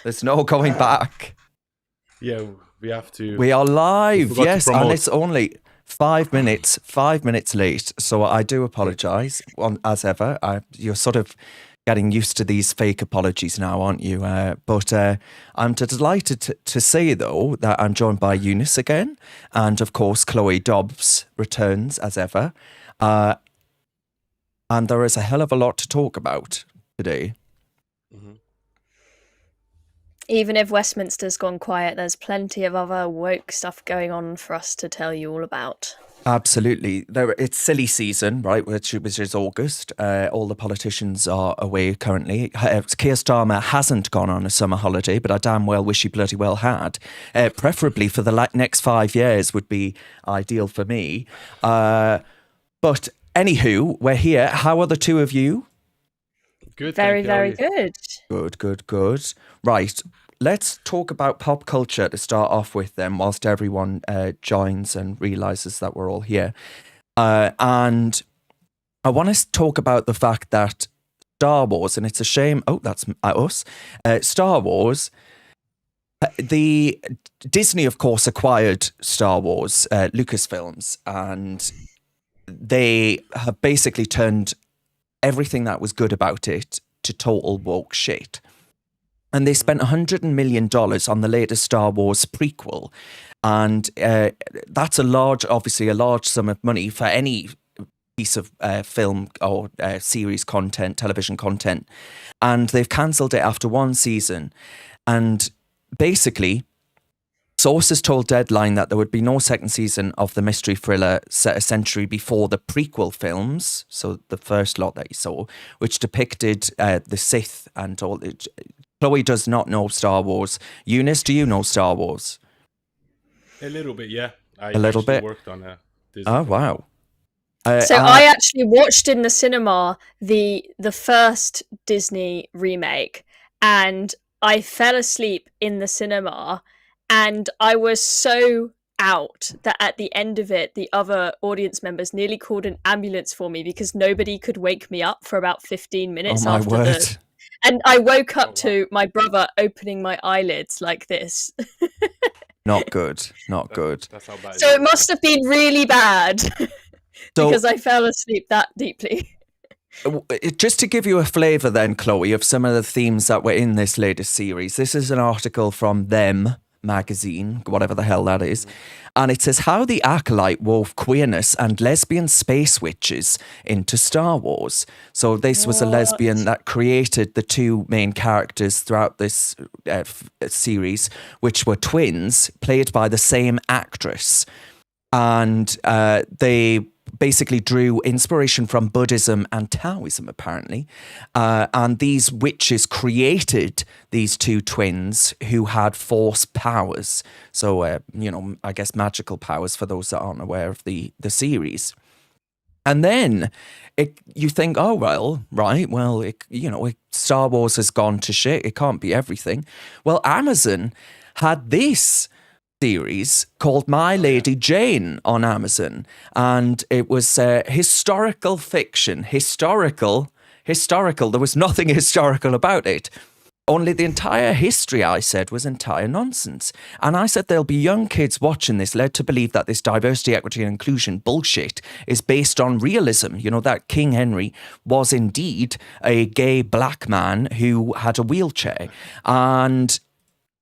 There's no going back. Yeah, we have to. We are live, yes, and it's only 5 minutes late, so I do apologise. As ever, you're sort of getting used to these fake apologies now, aren't you? But I'm delighted to say, though, that I'm joined by Younes again, and of course, Chloe Dobbs returns as ever. And there is a hell of a lot to talk about today. Mm-hmm. Even if Westminster's gone quiet, there's plenty of other woke stuff going on for us to tell you all about. Absolutely. It's silly season, right, which is August. All the politicians are away currently. Keir Starmer hasn't gone on a summer holiday, but I damn well wish he bloody well had. Preferably for the next 5 years would be ideal for me. But anywho, we're here. How are the two of you? Good. Very good. Good. Right. Let's talk about pop culture to start off with then, whilst everyone joins and realises that we're all here. And I want to talk about the fact that Star Wars, and it's a shame, that's us, Star Wars, the Disney, of course, acquired Star Wars, Lucasfilms, and they have basically turned everything that was good about it to total woke shit. And they spent $100 million on the latest Star Wars prequel. And that's obviously a large sum of money for any piece of film or series content, television content. And they've cancelled it after one season. And basically, sources told Deadline that there would be no second season of the mystery thriller set a century before the prequel films, so the first lot that you saw, which depicted the Sith and all. Chloe does not know Star Wars. Younes, do you know Star Wars? A little bit, yeah. A little bit? Worked on Disney. Oh, wow. So I actually watched in the cinema the first Disney remake, and I fell asleep in the cinema, and I was so out that at the end of it, the other audience members nearly called an ambulance for me because nobody could wake me up for about 15 minutes after the... And I woke up to my brother opening my eyelids like this. Not good. That's how bad. So it must have been really bad because I fell asleep that deeply. Just to give you a flavour then, Chloe, of some of the themes that were in this latest series, this is an article from Them magazine, whatever the hell that is, and it says how the Acolyte wove queerness and lesbian space witches into Star Wars. So this was a lesbian that created the two main characters throughout this series, which were twins played by the same actress, and they basically drew inspiration from Buddhism and Taoism, apparently. And these witches created these two twins who had force powers. So, I guess magical powers for those that aren't aware of the series. And then you think, Star Wars has gone to shit. It can't be everything. Well, Amazon had this series called My Lady Jane on Amazon, and it was historical fiction. Historical. There was nothing historical about it. Only the entire history, I said, was entire nonsense. And I said there'll be young kids watching this led to believe that this diversity, equity and inclusion bullshit is based on realism. You know, that King Henry was indeed a gay black man who had a wheelchair. And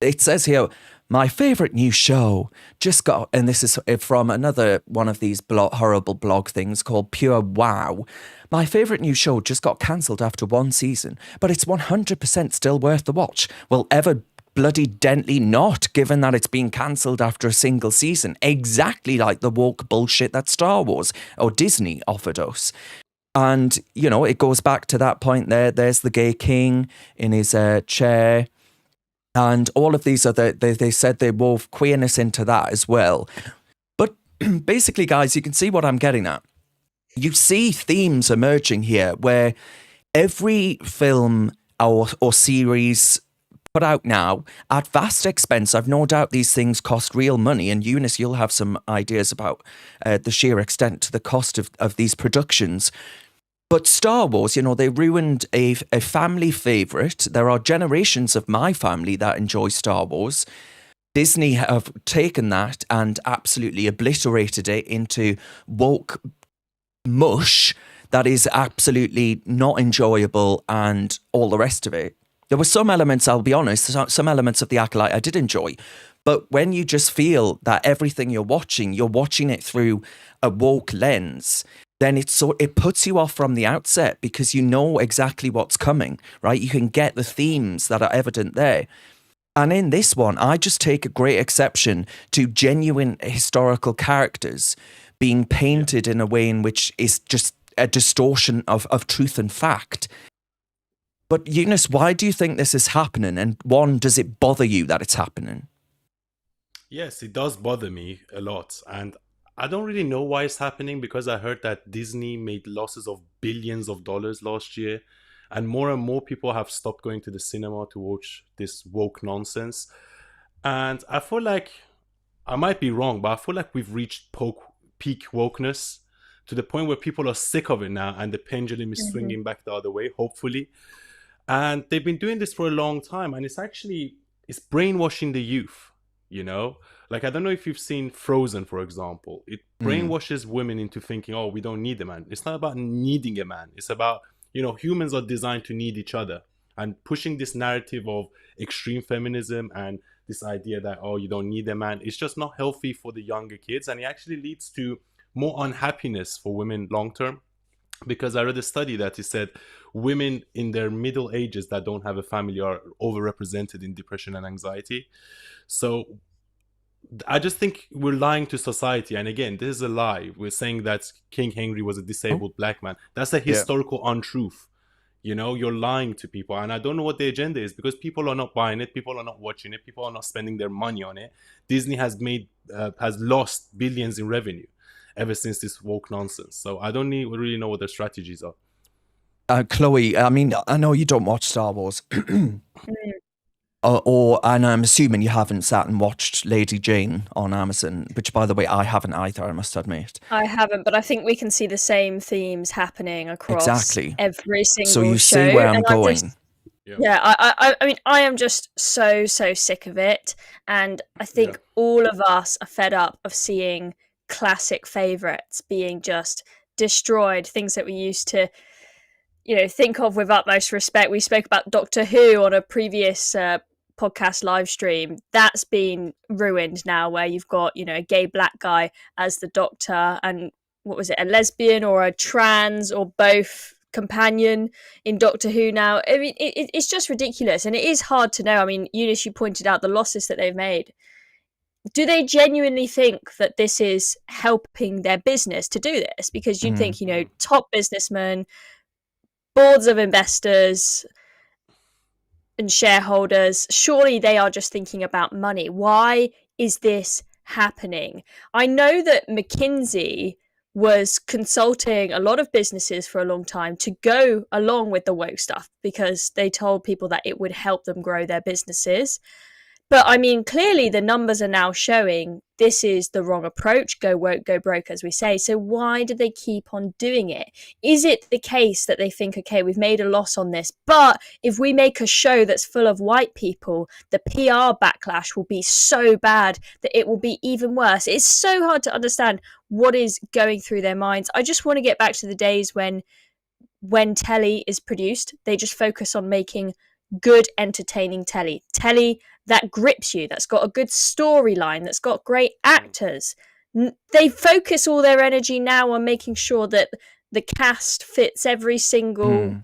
it says here, my favourite new show just got, and this is from another one of these horrible blog things called Pure Wow. My favourite new show just got cancelled after one season, but it's 100% still worth the watch. Well, ever bloody dently not, given that it's been cancelled after a single season. Exactly like the woke bullshit that Star Wars or Disney offered us. And, it goes back to that point there. There's the gay king in his chair. And all of these they said they wove queerness into that as well. But basically, guys, you can see what I'm getting at. You see themes emerging here where every film or series put out now at vast expense. I've no doubt these things cost real money. And Younes, you'll have some ideas about the sheer extent to the cost of these productions. But Star Wars, they ruined a family favourite. There are generations of my family that enjoy Star Wars. Disney have taken that and absolutely obliterated it into woke mush that is absolutely not enjoyable and all the rest of it. There were some elements, I'll be honest, some elements of The Acolyte I did enjoy. But when you just feel that everything you're watching it through a woke lens, then it puts you off from the outset because you know exactly what's coming, right? You can get the themes that are evident there. And in this one, I just take a great exception to genuine historical characters being painted in a way in which is just a distortion of truth and fact. But Younes, why do you think this is happening? And one, does it bother you that it's happening? Yes, it does bother me a lot. And I don't really know why it's happening, because I heard that Disney made losses of billions of dollars last year. And more people have stopped going to the cinema to watch this woke nonsense. And I feel like, I might be wrong, but I feel like we've reached peak wokeness to the point where people are sick of it now and the pendulum is swinging back the other way, hopefully. And they've been doing this for a long time, and it's brainwashing the youth. Like, I don't know if you've seen Frozen, for example. It brainwashes women into thinking, oh, we don't need a man. It's not about needing a man. It's about, humans are designed to need each other, and pushing this narrative of extreme feminism and this idea that, oh, you don't need a man. It's just not healthy for the younger kids. And it actually leads to more unhappiness for women long term. Because I read a study that it said women in their middle ages that don't have a family are overrepresented in depression and anxiety. So I just think we're lying to society. And again, this is a lie. We're saying that King Henry was a disabled black man. That's a historical untruth. You're lying to people. And I don't know what the agenda is, because people are not buying it. People are not watching it. People are not spending their money on it. Disney has lost billions in revenue ever since this woke nonsense. So I don't really know what their strategies are. Chloe, I mean, I know you don't watch Star Wars. And I'm assuming you haven't sat and watched Lady Jane on Amazon, which, by the way, I haven't either, I must admit. I haven't, but I think we can see the same themes happening across every single show. So you see where I'm going. I mean, I am just so sick of it. And I think all of us are fed up of seeing classic favourites being just destroyed, things that we used to think of with utmost respect. We spoke about Doctor Who on a previous podcast live stream. That's been ruined now, where you've got a gay black guy as the Doctor, and what was it, a lesbian or a trans or both companion in Doctor Who now. I mean, it's just ridiculous, and it is hard to know. I mean, Younes, you pointed out the losses that they've made. Do they genuinely think that this is helping their business to do this? Because you'd think, top businessmen, boards of investors and shareholders, surely they are just thinking about money. Why is this happening? I know that McKinsey was consulting a lot of businesses for a long time to go along with the woke stuff, because they told people that it would help them grow their businesses. But I mean, clearly the numbers are now showing this is the wrong approach. Go woke, go broke, as we say. So why do they keep on doing it? Is it the case that they think, okay, we've made a loss on this, but if we make a show that's full of white people, the PR backlash will be so bad that it will be even worse? It's so hard to understand what is going through their minds. I just want to get back to the days when telly is produced, they just focus on making good, entertaining telly that grips you, that's got a good storyline, that's got great actors. They focus all their energy now on making sure that the cast fits every single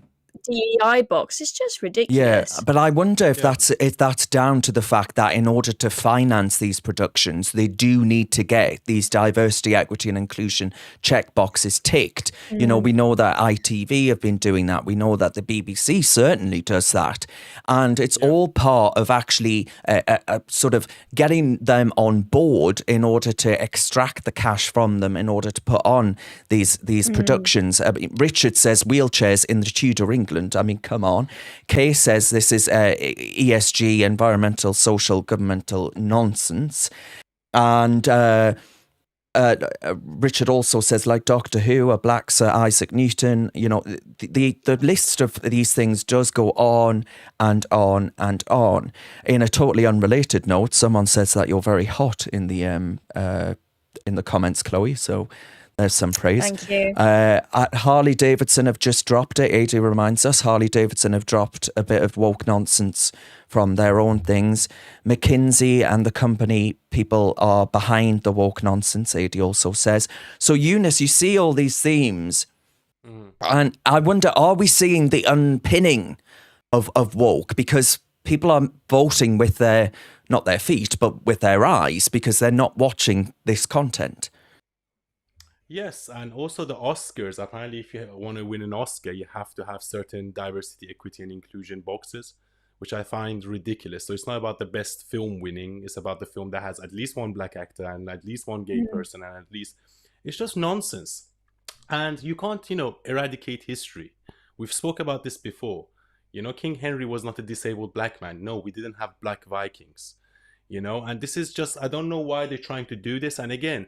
DEI box. It's just ridiculous. Yeah, but I wonder if that's down to the fact that in order to finance these productions, they do need to get these diversity, equity and inclusion check boxes ticked. We know that ITV have been doing that. We know that the BBC certainly does that. And it's all part of actually sort of getting them on board in order to extract the cash from them in order to put on these productions. Richard says wheelchairs in the Tudor England. I mean, come on. Kay says this is ESG, environmental, social, governmental nonsense. And Richard also says, like Doctor Who, a black Sir Isaac Newton. You know, the list of these things does go on and on and on. In a totally unrelated note, someone says that you're very hot in the comments, Chloe. So there's some praise. Thank you. Harley Davidson have just dropped it. AD reminds us Harley Davidson have dropped a bit of woke nonsense from their own things. McKinsey and the company people are behind the woke nonsense, AD also says. So Younes, you see all these themes, and I wonder, are we seeing the unpinning of woke? Because people are voting with not their feet, but with their eyes, because they're not watching this content. Yes, and also the Oscars. Apparently, if you want to win an Oscar, you have to have certain diversity, equity, and inclusion boxes, which I find ridiculous. So it's not about the best film winning. It's about the film that has at least one black actor and at least one gay person, and at least... It's just nonsense. And you can't, eradicate history. We've spoke about this before. King Henry was not a disabled black man. No, we didn't have black Vikings. And this is just... I don't know why they're trying to do this. And again...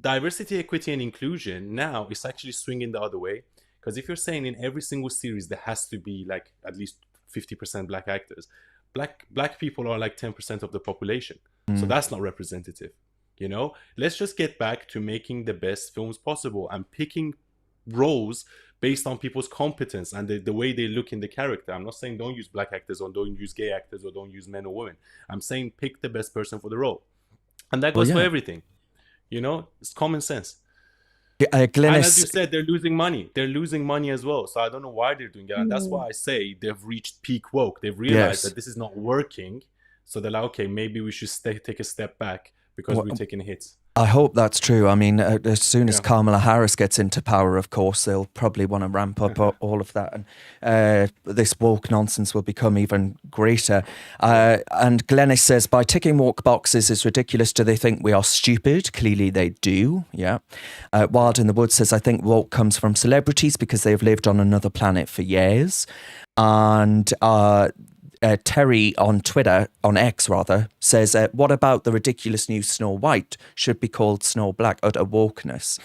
diversity, equity, and inclusion now is actually swinging the other way, because if you're saying in every single series there has to be like at least 50% black actors, black people are like 10% of the population, so that's not representative. Let's just get back to making the best films possible and picking roles based on people's competence and the way they look in the character. I'm not saying don't use black actors or don't use gay actors or don't use men or women. I'm saying pick the best person for the role, and that goes for everything. It's common sense. And as you said, they're losing money. They're losing money as well. So I don't know why they're doing it. And that's why I say they've reached peak woke. They've realized that this is not working. So they're like, okay, maybe we should take a step back because we're taking hits. I hope that's true. I mean, as soon as Kamala Harris gets into power, of course, they'll probably want to ramp up all of that. And this woke nonsense will become even greater. And Glennis says, by ticking woke boxes is ridiculous. Do they think we are stupid? Clearly they do, yeah. Wild in the Woods says, I think woke comes from celebrities because they've lived on another planet for years. And... Terry on Twitter, on X rather, says, what about the ridiculous new Snow White? Should be called Snow Black, utter wokeness.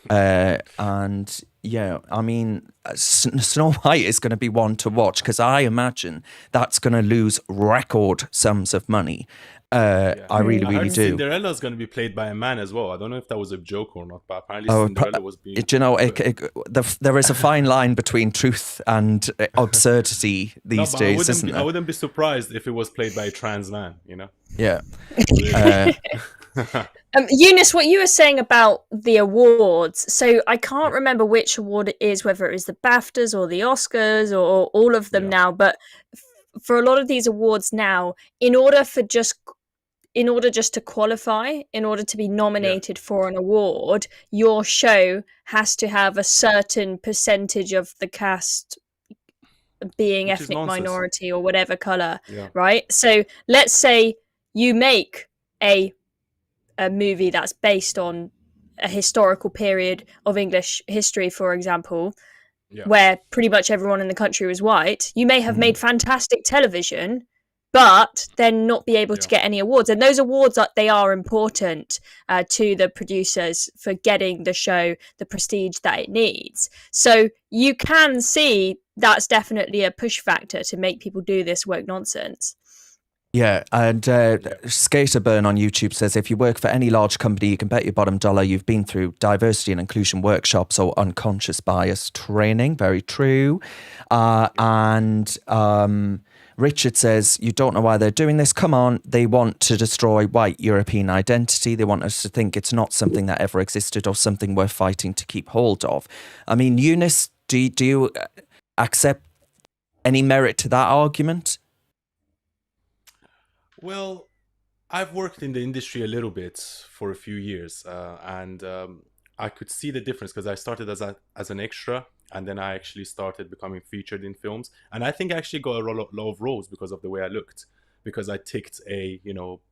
And yeah, I mean, Snow White is going to be one to watch because I imagine that's going to lose record sums of money. I really do. Cinderella's going to be played by a man as well. I don't know if that was a joke or not, but apparently Cinderella was being... there is a fine line between truth and absurdity these days, isn't there? I wouldn't be surprised if it was played by a trans man, Yeah. Younes, what you were saying about the awards, so I can't remember which award it is, whether it is the BAFTAs or the Oscars or all of them now, but for a lot of these awards now, in order just to qualify, in order to be nominated for an award, your show has to have a certain percentage of the cast being which ethnic minority or whatever color, right? So let's say you make a movie that's based on a historical period of English history, for example, where pretty much everyone in the country was white. You may have made fantastic television, but then not be able to get any awards. And those awards, they are important to the producers for getting the show the prestige that it needs. So you can see that's definitely a push factor to make people do this woke nonsense. Yeah, and Skaterburn on YouTube says, if you work for any large company, you can bet your bottom dollar you've been through diversity and inclusion workshops or unconscious bias training. Very true. And Richard says, you don't know why they're doing this. Come on, they want to destroy white European identity. They want us to think it's not something that ever existed or something we're fighting to keep hold of. I mean, Younes, do you accept any merit to that argument? Well, I've worked in the industry a little bit for a few years, and I could see the difference because I started as an extra, and then I actually started becoming featured in films. And I think I actually got a lot of roles because of the way I looked, because I ticked a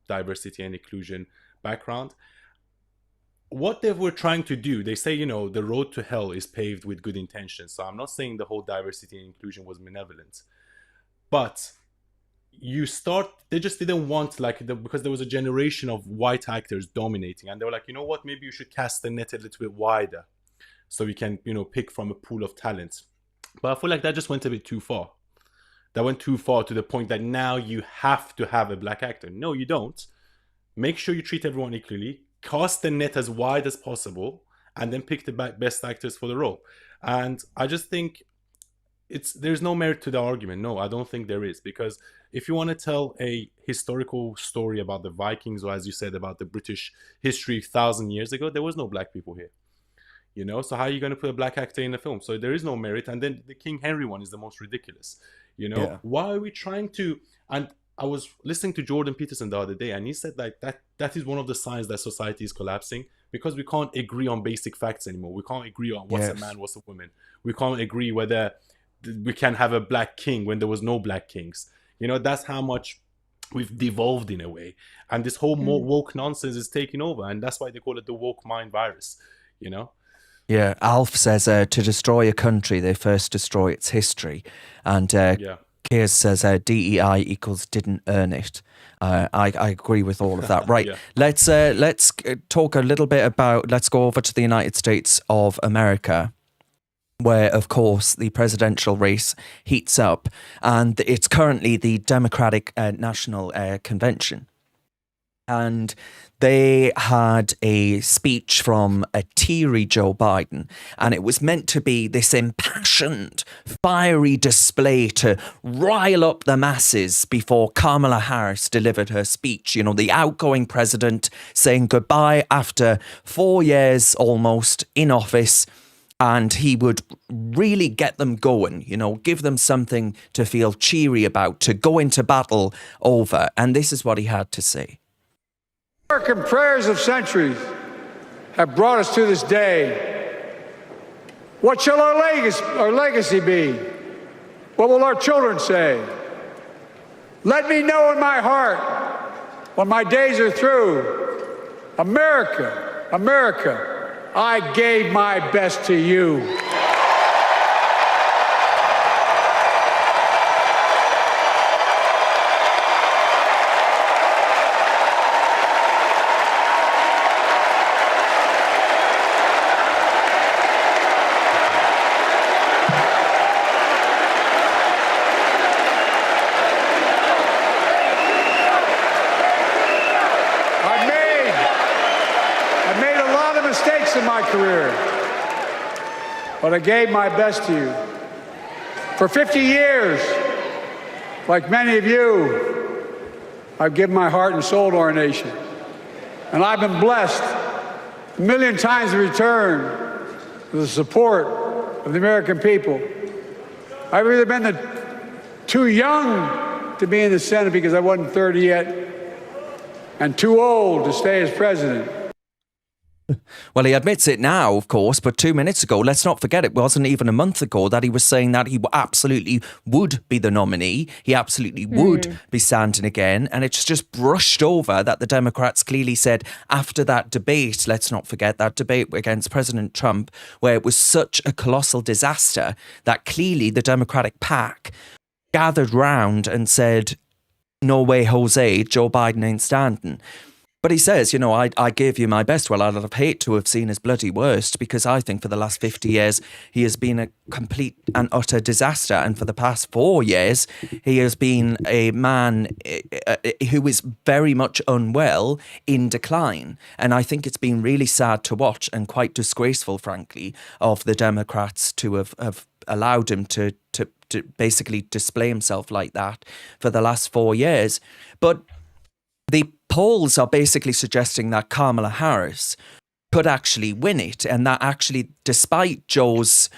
diversity and inclusion background. What they were trying to do, they say, the road to hell is paved with good intentions. So I'm not saying the whole diversity and inclusion was malevolent, but they just didn't want because there was a generation of white actors dominating, and they were like, you know what, maybe you should cast the net a little bit wider so we can pick from a pool of talents. But I feel like that just went a bit too far. That went too far to the point that now you have to have a black actor. No, you don't. Make sure you treat everyone equally, cast the net as wide as possible, and then pick the best actors for the role. And I just think there's no merit to the argument. No, I don't think there is, because if you want to tell a historical story about the Vikings, or as you said, about the British history 1,000 years ago, there was no black people here. So how are you going to put a black actor in the film? So there is no merit. And then the King Henry one is the most ridiculous. Yeah. Why are we trying to? And I was listening to Jordan Peterson the other day, and he said that is one of the signs that society is collapsing, because we can't agree on basic facts anymore. We can't agree on what's a man, what's a woman. We can't agree whether we can have a black king when there was no black kings. That's how much we've devolved in a way. And this whole more woke nonsense is taking over, and that's why they call it the woke mind virus. Yeah, Alf says to destroy a country, they first destroy its history. And Keir says DEI equals didn't earn it. I agree with all of that. Right, let's talk a little bit about, let's go over to the United States of America, where, of course, the presidential race heats up. And it's currently the Democratic National Convention. And they had a speech from a teary Joe Biden, and it was meant to be this impassioned, fiery display to rile up the masses before Kamala Harris delivered her speech. The outgoing president saying goodbye after 4 years almost in office, and he would really get them going, give them something to feel cheery about, to go into battle over. And this is what he had to say. American prayers of centuries have brought us to this day. What shall our legacy be? What will our children say? Let me know in my heart, when my days are through, America, America, I gave my best to you. In my career, but I gave my best to you. For 50 years, like many of you, I've given my heart and soul to our nation. And I've been blessed a million times in return with the support of the American people. I've either been too young to be in the Senate because I wasn't 30 yet, and too old to stay as president. Well, he admits it now, of course, but 2 minutes ago, let's not forget, it wasn't even a month ago that he was saying that he absolutely would be the nominee. He absolutely would be standing again. And it's just brushed over that the Democrats clearly said after that debate, let's not forget that debate against President Trump, where it was such a colossal disaster that clearly the Democratic pack gathered round and said, no way, Jose, Joe Biden ain't standing. But he says, I gave you my best. Well, I'd have hated to have seen his bloody worst, because I think for the last 50 years, he has been a complete and utter disaster. And for the past 4 years, he has been a man who is very much unwell, in decline. And I think it's been really sad to watch, and quite disgraceful, frankly, of the Democrats to have allowed him to basically display himself like that for the last 4 years. But the polls are basically suggesting that Kamala Harris could actually win it, and that actually, despite Joe's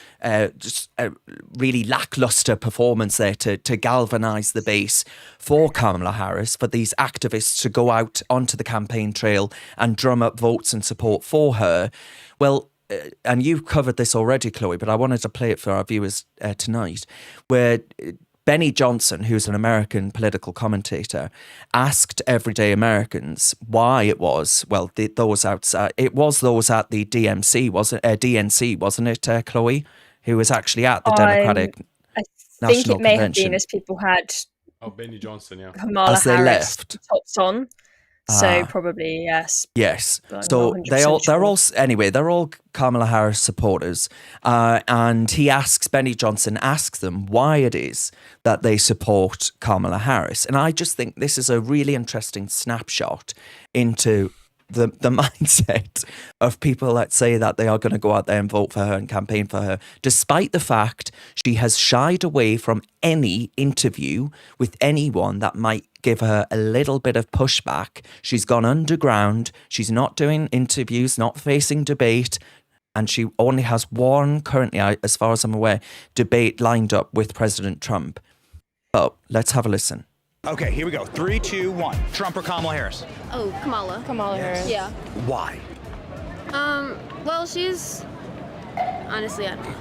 really lackluster performance there to galvanise the base for Kamala Harris, for these activists to go out onto the campaign trail and drum up votes and support for her. Well, and you've covered this already, Chloe, but I wanted to play it for our viewers tonight, where Benny Johnson, who's an American political commentator, asked everyday Americans why it was, well, those outside, it was those at the DNC, wasn't it, Chloe, who was actually at the Democratic I National think it may Convention. have been as people had Oh, Benny Johnson, yeah. Kamala as they Harris left. tops on. So probably yes. Yes. But I'm So not 100% they're all sure. anyway. They're all Kamala Harris supporters, and Benny Johnson asks them why it is that they support Kamala Harris, and I just think this is a really interesting snapshot into the mindset of people that say that they are going to go out there and vote for her and campaign for her, despite the fact she has shied away from any interview with anyone that might give her a little bit of pushback. She's gone underground. She's not doing interviews, not facing debate. And she only has one currently, as far as I'm aware, debate lined up with President Trump. But let's have a listen. Okay, here we go. 3, 2, 1. Trump or Kamala Harris? Oh, Kamala. Kamala Harris. Yeah. Why? Well, she's... Honestly, I don't know.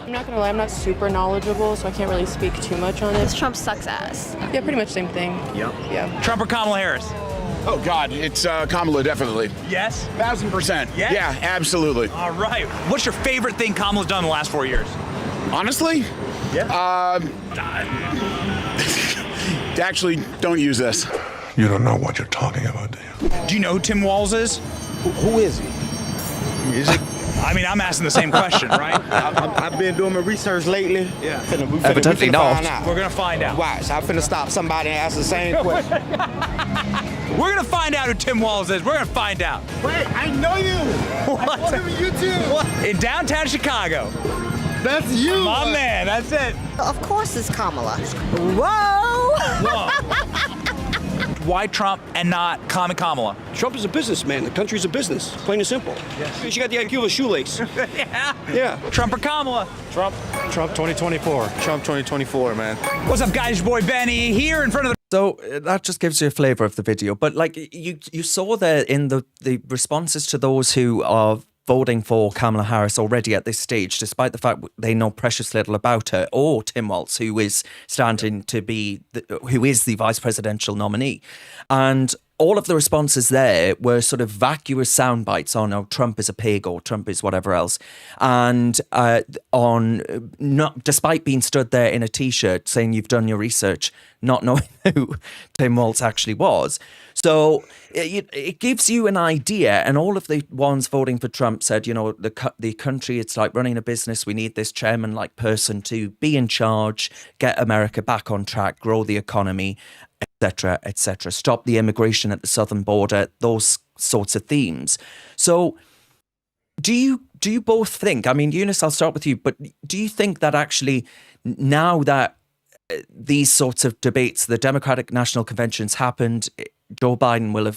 I'm not gonna lie, I'm not super knowledgeable, so I can't really speak too much on Because it. Trump sucks ass. Yeah, pretty much same thing. Yep. Yeah. Trump or Kamala Harris? Oh, God, it's Kamala, definitely. Yes? 1,000%. Yes? Yeah, absolutely. All right. What's your favorite thing Kamala's done in the last 4 years? Honestly? Yeah. Actually, don't use this. You don't know what you're talking about, do you? Do you know who Tim Walz is? Who is he? Is it? I mean, I'm asking the same question, right? I've been doing my research lately. Yeah. Evidently not. Find out. We're going to find out. Watch, I'm finna stop somebody and ask the same question. We're going to find out who Tim Walz is. We're going to find out. Wait, I know you. What? I know you too. What? In downtown Chicago. That's you. My man, that's it. Of course it's Kamala. Whoa. Why Trump and not Kamala? Trump is a businessman. The country's a business, plain and simple. Yes. She got the IQ of a shoelace. Yeah. Trump or Kamala? Trump 2024. Trump 2024, man. What's up, guys? Your boy Benny here in front of the... So that just gives you a flavour of the video. But like you saw there in the responses to those who are voting for Kamala Harris already at this stage, despite the fact they know precious little about her, or Tim Walz, who is standing to be, who is the vice presidential nominee. And all of the responses there were sort of vacuous sound bites on, oh, Trump is a pig or Trump is whatever else. And despite being stood there in a T-shirt saying you've done your research, not knowing who Tim Walz actually was. So it gives you an idea, and all of the ones voting for Trump said, you know, the country, it's like running a business. We need this chairman-like person to be in charge, get America back on track, grow the economy, etc., etc. Stop the immigration at the southern border, those sorts of themes. So do you both think, I mean, Younes, I'll start with you, but do you think that actually now that these sorts of debates, the Democratic National Conventions happened, Joe Biden will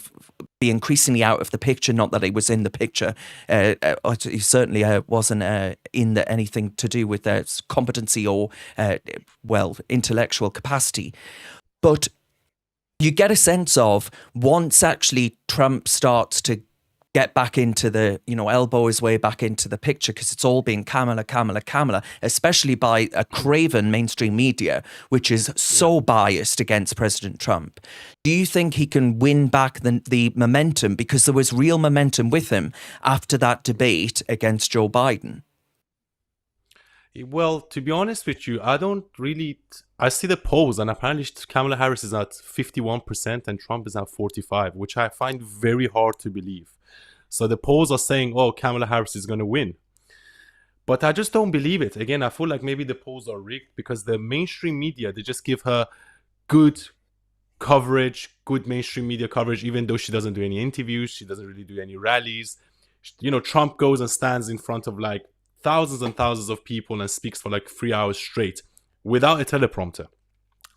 be increasingly out of the picture. Not that he was in the picture. He certainly wasn't in anything to do with competency or, intellectual capacity. But you get a sense of once actually Trump starts to get back into the, elbow his way back into the picture, because it's all been Kamala, especially by a craven mainstream media, which is so biased against President Trump. Do you think he can win back the momentum? Because there was real momentum with him after that debate against Joe Biden. Well, to be honest with you, I see the polls, and apparently Kamala Harris is at 51% and Trump is at 45%, which I find very hard to believe. So the polls are saying, oh, Kamala Harris is going to win. But I just don't believe it. Again, I feel like maybe the polls are rigged because the mainstream media, they just give her good coverage, good mainstream media coverage, even though she doesn't do any interviews, she doesn't really do any rallies. Trump goes and stands in front of like thousands and thousands of people and speaks for like 3 hours straight without a teleprompter.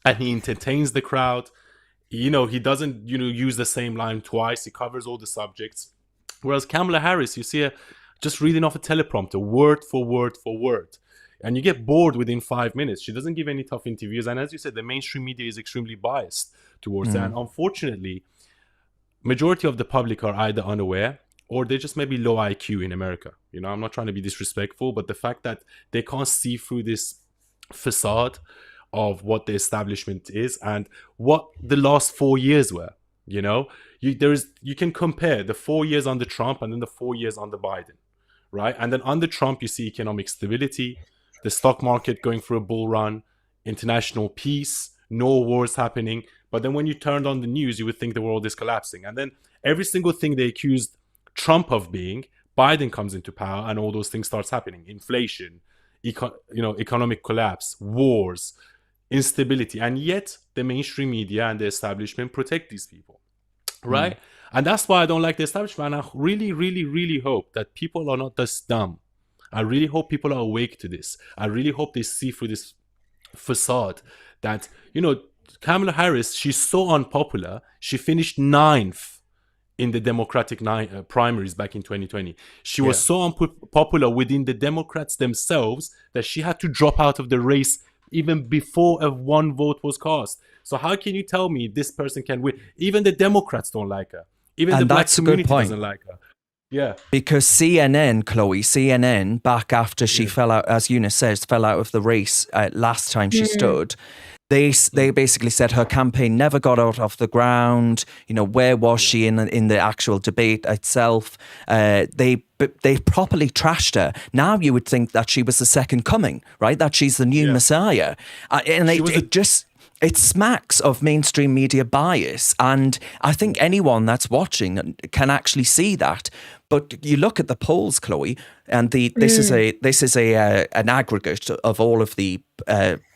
And he entertains the crowd. He doesn't, use the same line twice. He covers all the subjects. Whereas Kamala Harris, you see her just reading off a teleprompter, word for word for word. And you get bored within 5 minutes. She doesn't give any tough interviews. And as you said, the mainstream media is extremely biased towards that. And unfortunately, majority of the public are either unaware or they just maybe low IQ in America. I'm not trying to be disrespectful, but the fact that they can't see through this facade of what the establishment is and what the last 4 years were. You can compare the 4 years under Trump and then the 4 years under Biden, right? And then under Trump, you see economic stability, the stock market going for a bull run, international peace, no wars happening. But then when you turned on the news, you would think the world is collapsing. And then every single thing they accused Trump of being, Biden comes into power and all those things starts happening. Inflation, economic collapse, wars, instability. And yet the mainstream media and the establishment protect these people, right? And that's why I don't like the establishment. And I really, really, really hope that people are not this dumb. I really hope people are awake to this. I really hope they see through this facade that, Kamala Harris, she's so unpopular. She finished 9th in the Democratic primaries back in 2020. She was so unpopular within the Democrats themselves that she had to drop out of the race even before one vote was cast. So how can you tell me this person can win? Even the Democrats don't like her. Even the black community doesn't like her. Yeah. Because CNN, back after she fell out, as Younes says, fell out of the race last time she stood, they basically said her campaign never got out off the ground. Where was she in the actual debate itself? They properly trashed her. Now you would think that she was the second coming, right? That she's the new Messiah. And it smacks of mainstream media bias. And I think anyone that's watching can actually see that. But you look at the polls, Chloe, and this is an aggregate of all of the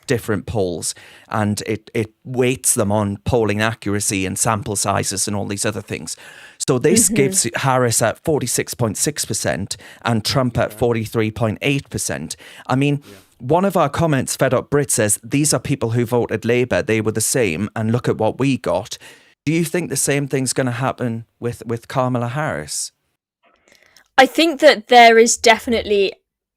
different polls, and it weights them on polling accuracy and sample sizes and all these other things. So this gives Harris at 46.6% and Trump at 43.8%. I mean, one of our comments, Fed Up Brit, says, these are people who voted Labour. They were the same, and look at what we got. Do you think the same thing's going to happen with Kamala Harris? I think that there is definitely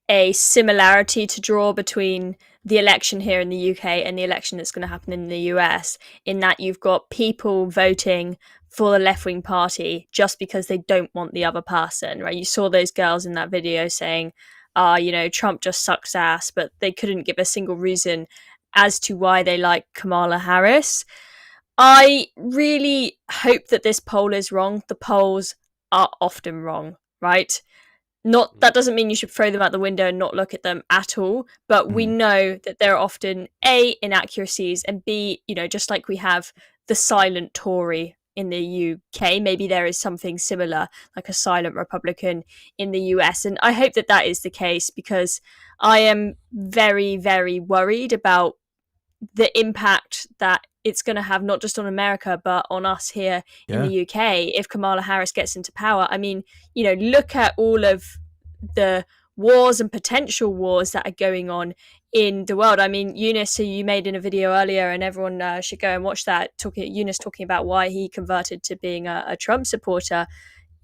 a similarity to draw between the election here in the UK and the election that's going to happen in the US, in that you've got people voting for the left-wing party just because they don't want the other person, right? You saw those girls in that video saying, Trump just sucks ass, but they couldn't give a single reason as to why they like Kamala Harris. I really hope that this poll is wrong. The polls are often wrong, right? That doesn't mean you should throw them out the window and not look at them at all, but we know that there are often A, inaccuracies, and B, just like we have the silent Tory in the UK, maybe there is something similar, like a silent Republican in the US. And I hope that is the case, because I am very, very worried about the impact that it's going to have, not just on America, but on us here in the UK, if Kamala Harris gets into power. I mean, look at all of the wars and potential wars that are going on in the world. I mean, Younes, who you made in a video earlier, and everyone should go and watch that, Younes talking about why he converted to being a Trump supporter.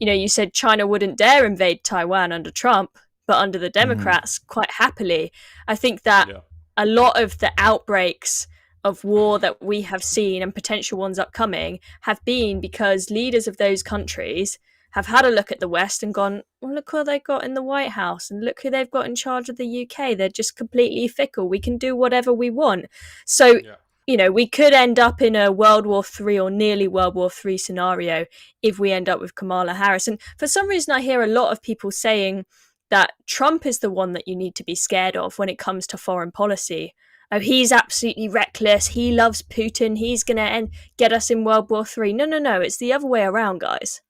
You said China wouldn't dare invade Taiwan under Trump, but under the Democrats, quite happily. I think that a lot of the outbreaks of war that we have seen, and potential ones upcoming, have been because leaders of those countries have had a look at the West and gone, well, look what they've got in the White House, and look who they've got in charge of the UK. They're just completely fickle. We can do whatever we want. So, we could end up in a World War III or nearly World War III scenario if we end up with Kamala Harris. And for some reason, I hear a lot of people saying that Trump is the one that you need to be scared of when it comes to foreign policy. Oh, he's absolutely reckless. He loves Putin. He's going to get us in World War III. No. It's the other way around, guys.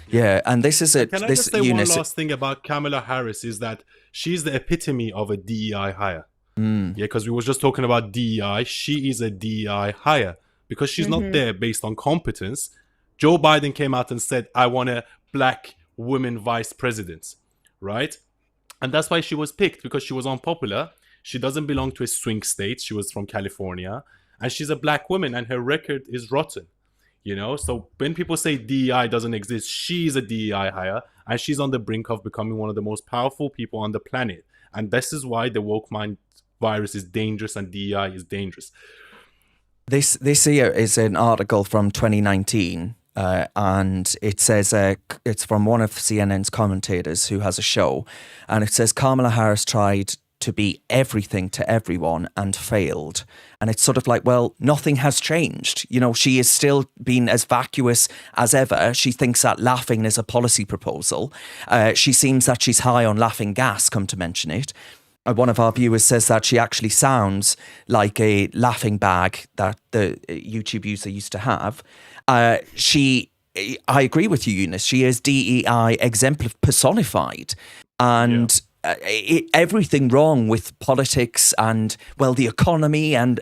Yeah, and this is it. Can I just say one last thing about Kamala Harris is that she's the epitome of a DEI hire. Yeah, because we were just talking about DEI. She is a DEI hire because she's not there based on competence. Joe Biden came out and said, I want a black woman vice president, right? And that's why she was picked, because she was unpopular. She doesn't belong to a swing state. She was from California, and she's a black woman, and her record is rotten. So when people say DEI doesn't exist, she's a DEI hire, and she's on the brink of becoming one of the most powerful people on the planet. And this is why the woke mind virus is dangerous and DEI is dangerous. This here is an article from 2019, and it says it's from one of CNN's commentators who has a show, and it says Kamala Harris tried to be everything to everyone and failed. And it's sort of like, well, nothing has changed. She is still being as vacuous as ever. She thinks that laughing is a policy proposal. She seems that she's high on laughing gas, come to mention it. one of our viewers says that she actually sounds like a laughing bag that the YouTube user used to have. I agree with you, Younes. She is DEI personified. And everything wrong with politics and, well, the economy and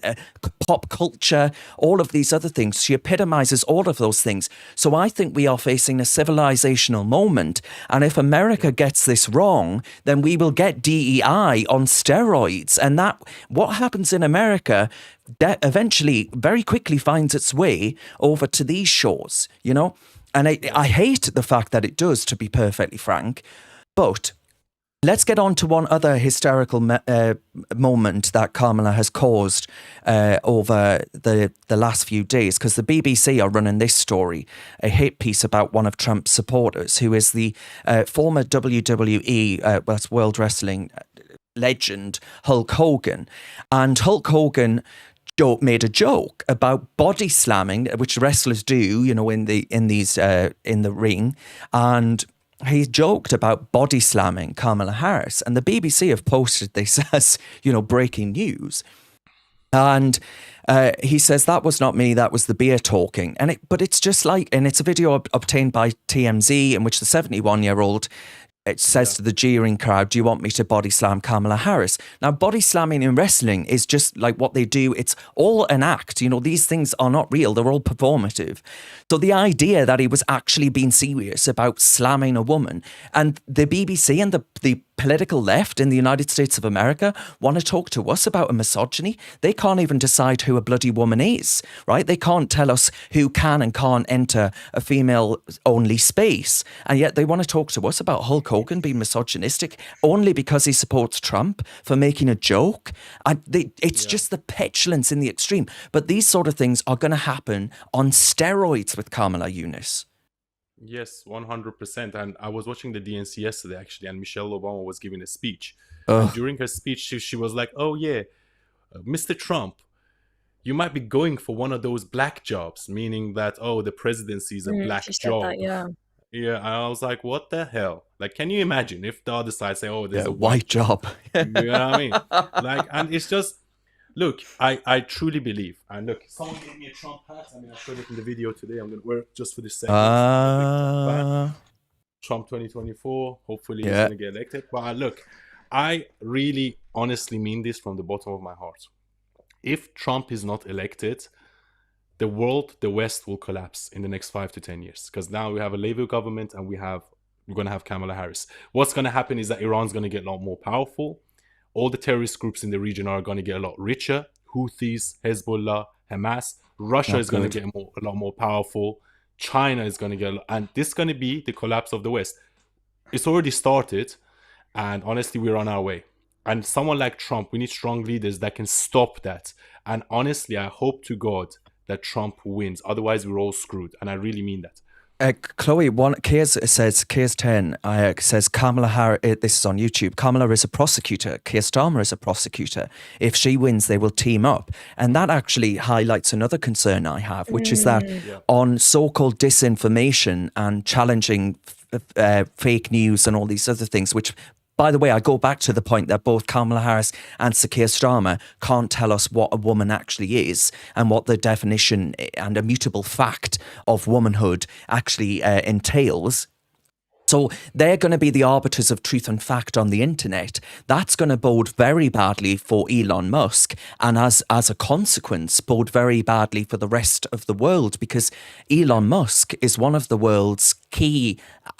pop culture, all of these other things. She epitomizes all of those things. So I think we are facing a civilizational moment. And if America gets this wrong, then we will get DEI on steroids. And that, what happens in America eventually very quickly finds its way over to these shores, you know? And I hate the fact that it does, to be perfectly frank. But let's get on to one other hysterical moment that Kamala has caused over the last few days, because the BBC are running this story, a hit piece about one of Trump's supporters, who is the former WWE, that's World Wrestling legend, Hulk Hogan. And Hulk Hogan made a joke about body slamming, which wrestlers do, you know, in the ring, and he joked about body slamming Kamala Harris, and the BBC have posted this as, you know, breaking news. And he says, that was not me, that was the beer talking. But it's just like, and it's a video obtained by TMZ in which the 71-year-old it says to the jeering crowd, do you want me to body slam Kamala Harris? Now, body slamming in wrestling is just like what they do. It's all an act. You know, these things are not real. They're all performative. So the idea that he was actually being serious about slamming a woman, and the BBC and the political left in the United States of America want to talk to us about a misogyny. They can't even decide who a bloody woman is, right? They can't tell us who can and can't enter a female-only space. And yet they want to talk to us about Hulk Hogan being misogynistic only because he supports Trump for making a joke. It's just the petulance in the extreme. But these sort of things are going to happen on steroids with Kamala Younes. Yes, 100%. And I was watching the DNC yesterday, actually, and Michelle Obama was giving a speech. And during her speech, she was like, oh, yeah, Mr. Trump, you might be going for one of those black jobs, meaning that, oh, the presidency is a black job. That, yeah. Yeah, I was like, what the hell? Like, can you imagine if the other side say, oh, there's a white job. You know what I mean? Like, and it's just, look, I truly believe, and look, someone gave me a Trump hat. I mean, I showed it in the video today. I'm going to wear it just for this segment. Trump 2024. Hopefully he's going to get elected. But look, I really honestly mean this from the bottom of my heart. If Trump is not elected, the world, the West will collapse in the next 5 to 10 years. Because now we have a Labour government and we're going to have Kamala Harris. What's going to happen is that Iran's going to get a lot more powerful. All the terrorist groups in the region are going to get a lot richer. Houthis, Hezbollah, Hamas. Russia is going to get a lot more powerful. China is going to get and this is going to be the collapse of the West. It's already started, and honestly, we're on our way. And someone like Trump, we need strong leaders that can stop that. And honestly, I hope to God that Trump wins. Otherwise, we're all screwed. And I really mean that. Chloe, Keir's 10 says Kamala Harris, this is on YouTube, Kamala is a prosecutor, Keir Starmer is a prosecutor. If she wins, they will team up. And that actually highlights another concern I have, which is that on so-called disinformation and challenging fake news and all these other things, which, by the way, I go back to the point that both Kamala Harris and Sir Keir Starmer can't tell us what a woman actually is and what the definition and immutable fact of womanhood actually entails. So they're going to be the arbiters of truth and fact on the internet. That's going to bode very badly for Elon Musk, and as a consequence, bode very badly for the rest of the world, because Elon Musk is one of the world's key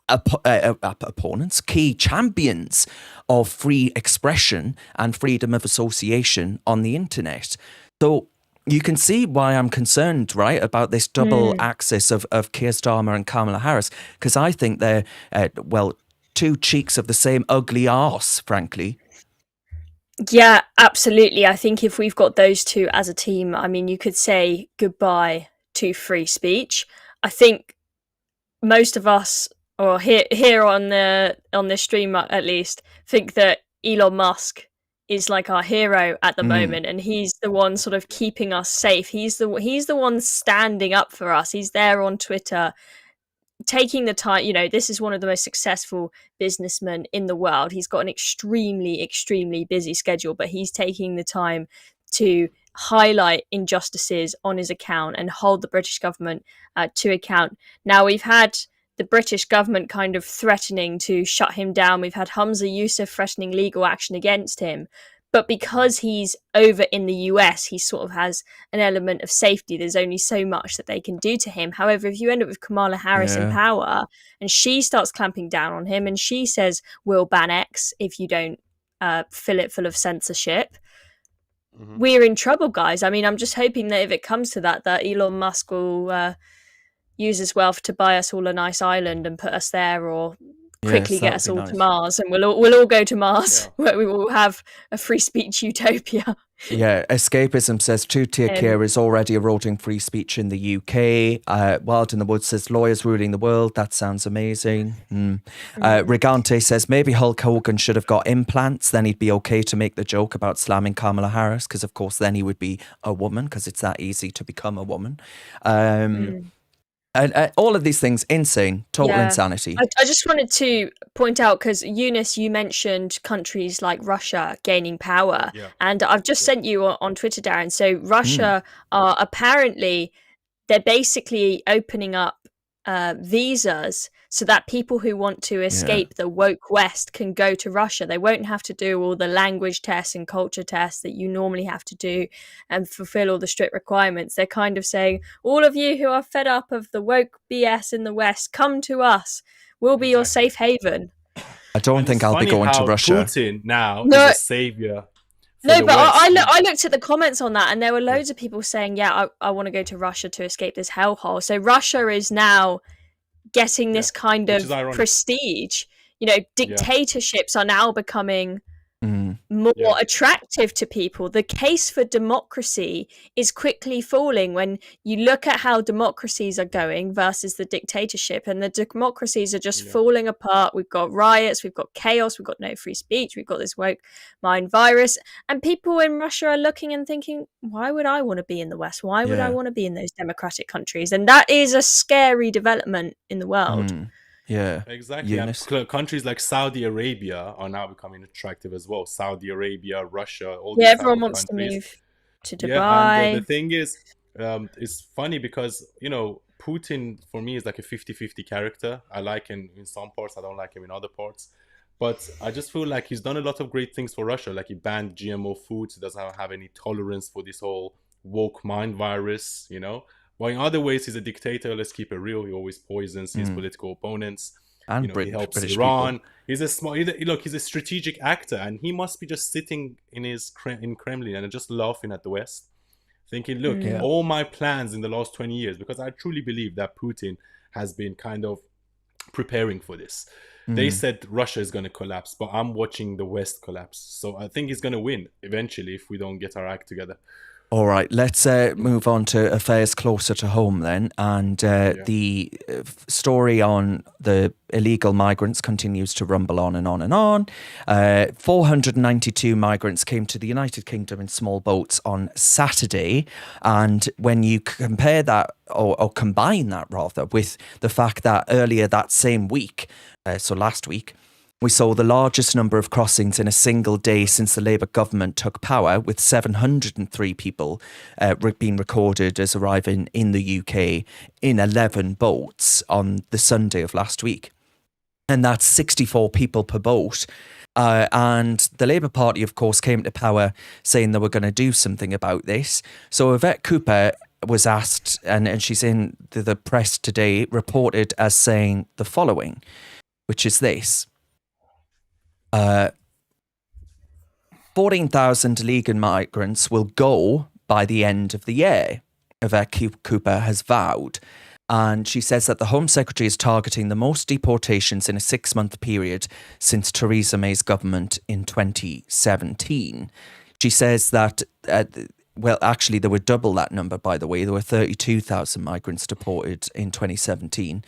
opponents, key champions of free expression and freedom of association on the internet. So you can see why I'm concerned, right, about this double axis of Keir Starmer and Kamala Harris, because I think they're, two cheeks of the same ugly arse, frankly. Yeah, absolutely. I think if we've the those two as a team, I mean, you could say goodbye to free speech. I think most of us, or here on the stream at least, think that Elon Musk is like our hero at the moment, and he's the one sort of keeping us safe. He's the one standing up for us. He's there on Twitter taking the time, this is one of the most successful businessmen in the world. He's got an extremely, extremely busy schedule, but he's taking the time to highlight injustices on his account and hold the British government to account. Now, we've had the British government kind of threatening to shut him down. We've had Humza Yousaf threatening legal action against him. But because he's over in the US, he sort of has an element of safety. There's only so much that they can do to him. However, if you end up with Kamala Harris in power and she starts clamping down on him and she says, we'll ban X if you don't fill it full of censorship, we're in trouble, guys. I mean, I'm just hoping that if it comes to that Elon Musk will use his wealth to buy us all a nice island and put us there, or quickly get us all to Mars, and we'll all go to Mars, where we will have a free speech utopia. Yeah, Escapism says two-tier care is already eroding free speech in the UK. Wild in the Woods says lawyers ruling the world. That sounds amazing. Regante says maybe Hulk Hogan should have got implants, then he'd be okay to make the joke about slamming Kamala Harris, because of course then he would be a woman, because it's that easy to become a woman. And all of these things, insane, total insanity. I just wanted to point out, because Younes, you mentioned countries like Russia gaining power. And I've just sent you on Twitter, Darren. So Russia are apparently, they're basically opening up visas so that people who want to escape the woke West can go to Russia. They won't have to do all the language tests and culture tests that you normally have to do and fulfill all the strict requirements. They're kind of saying, all of you who are fed up of the woke BS in the West, come to us. We'll be your safe haven. I don't think I'll be going to Russia. Putin now is a savior. No, but I looked at the comments on that, and there were loads of people saying, I want to go to Russia to escape this hellhole. So Russia is now getting this kind of prestige. Dictatorships are now becoming more attractive to people. The case for democracy is quickly falling when you look at how democracies are going versus the dictatorship, and the democracies are just falling apart. We've got riots, we've got chaos, we've got no free speech, we've got this woke mind virus, and people in Russia are looking and thinking, why would I want to be in the West? Why would I want to be in those democratic countries? And that is a scary development in the world. Yeah, exactly. Countries like Saudi Arabia are now becoming attractive as well. Saudi Arabia, Russia, all these everyone wants to move to Dubai. And the thing is, it's funny because Putin for me is like a 50-50 character. I like him in some parts, I don't like him in other parts. But I just feel like he's done a lot of great things for Russia. Like he banned GMO foods. He doesn't have any tolerance for this whole woke mind virus, Well, in other ways, he's a dictator. Let's keep it real. He always poisons his political opponents. And he helps British Iran. People. He's a strategic actor, and he must be just sitting in Kremlin and just laughing at the West, thinking, look, all my plans in the last 20 years, because I truly believe that Putin has been kind of preparing for this. They said Russia is going to collapse, but I'm watching the West collapse. So I think he's going to win eventually if we don't get our act together. All right, let's move on to affairs closer to home then. And the story on the illegal migrants continues to rumble on and on and on. 492 migrants came to the United Kingdom in small boats on Saturday. And when you compare that, or combine that rather, with the fact that earlier that same week, so last week, we saw the largest number of crossings in a single day since the Labour government took power, with 703 people being recorded as arriving in the UK in 11 boats on the Sunday of last week. And that's 64 people per boat. And the Labour Party, of course, came to power saying they were going to do something about this. So Yvette Cooper was asked, and she's in the press today, reported as saying the following, which is this. 14,000 illegal migrants will go by the end of the year, Yvette Cooper has vowed. And she says that the Home Secretary is targeting the most deportations in a 6-month period since Theresa May's government in 2017. She says that, actually, there were double that number, by the way. There were 32,000 migrants deported in 2017.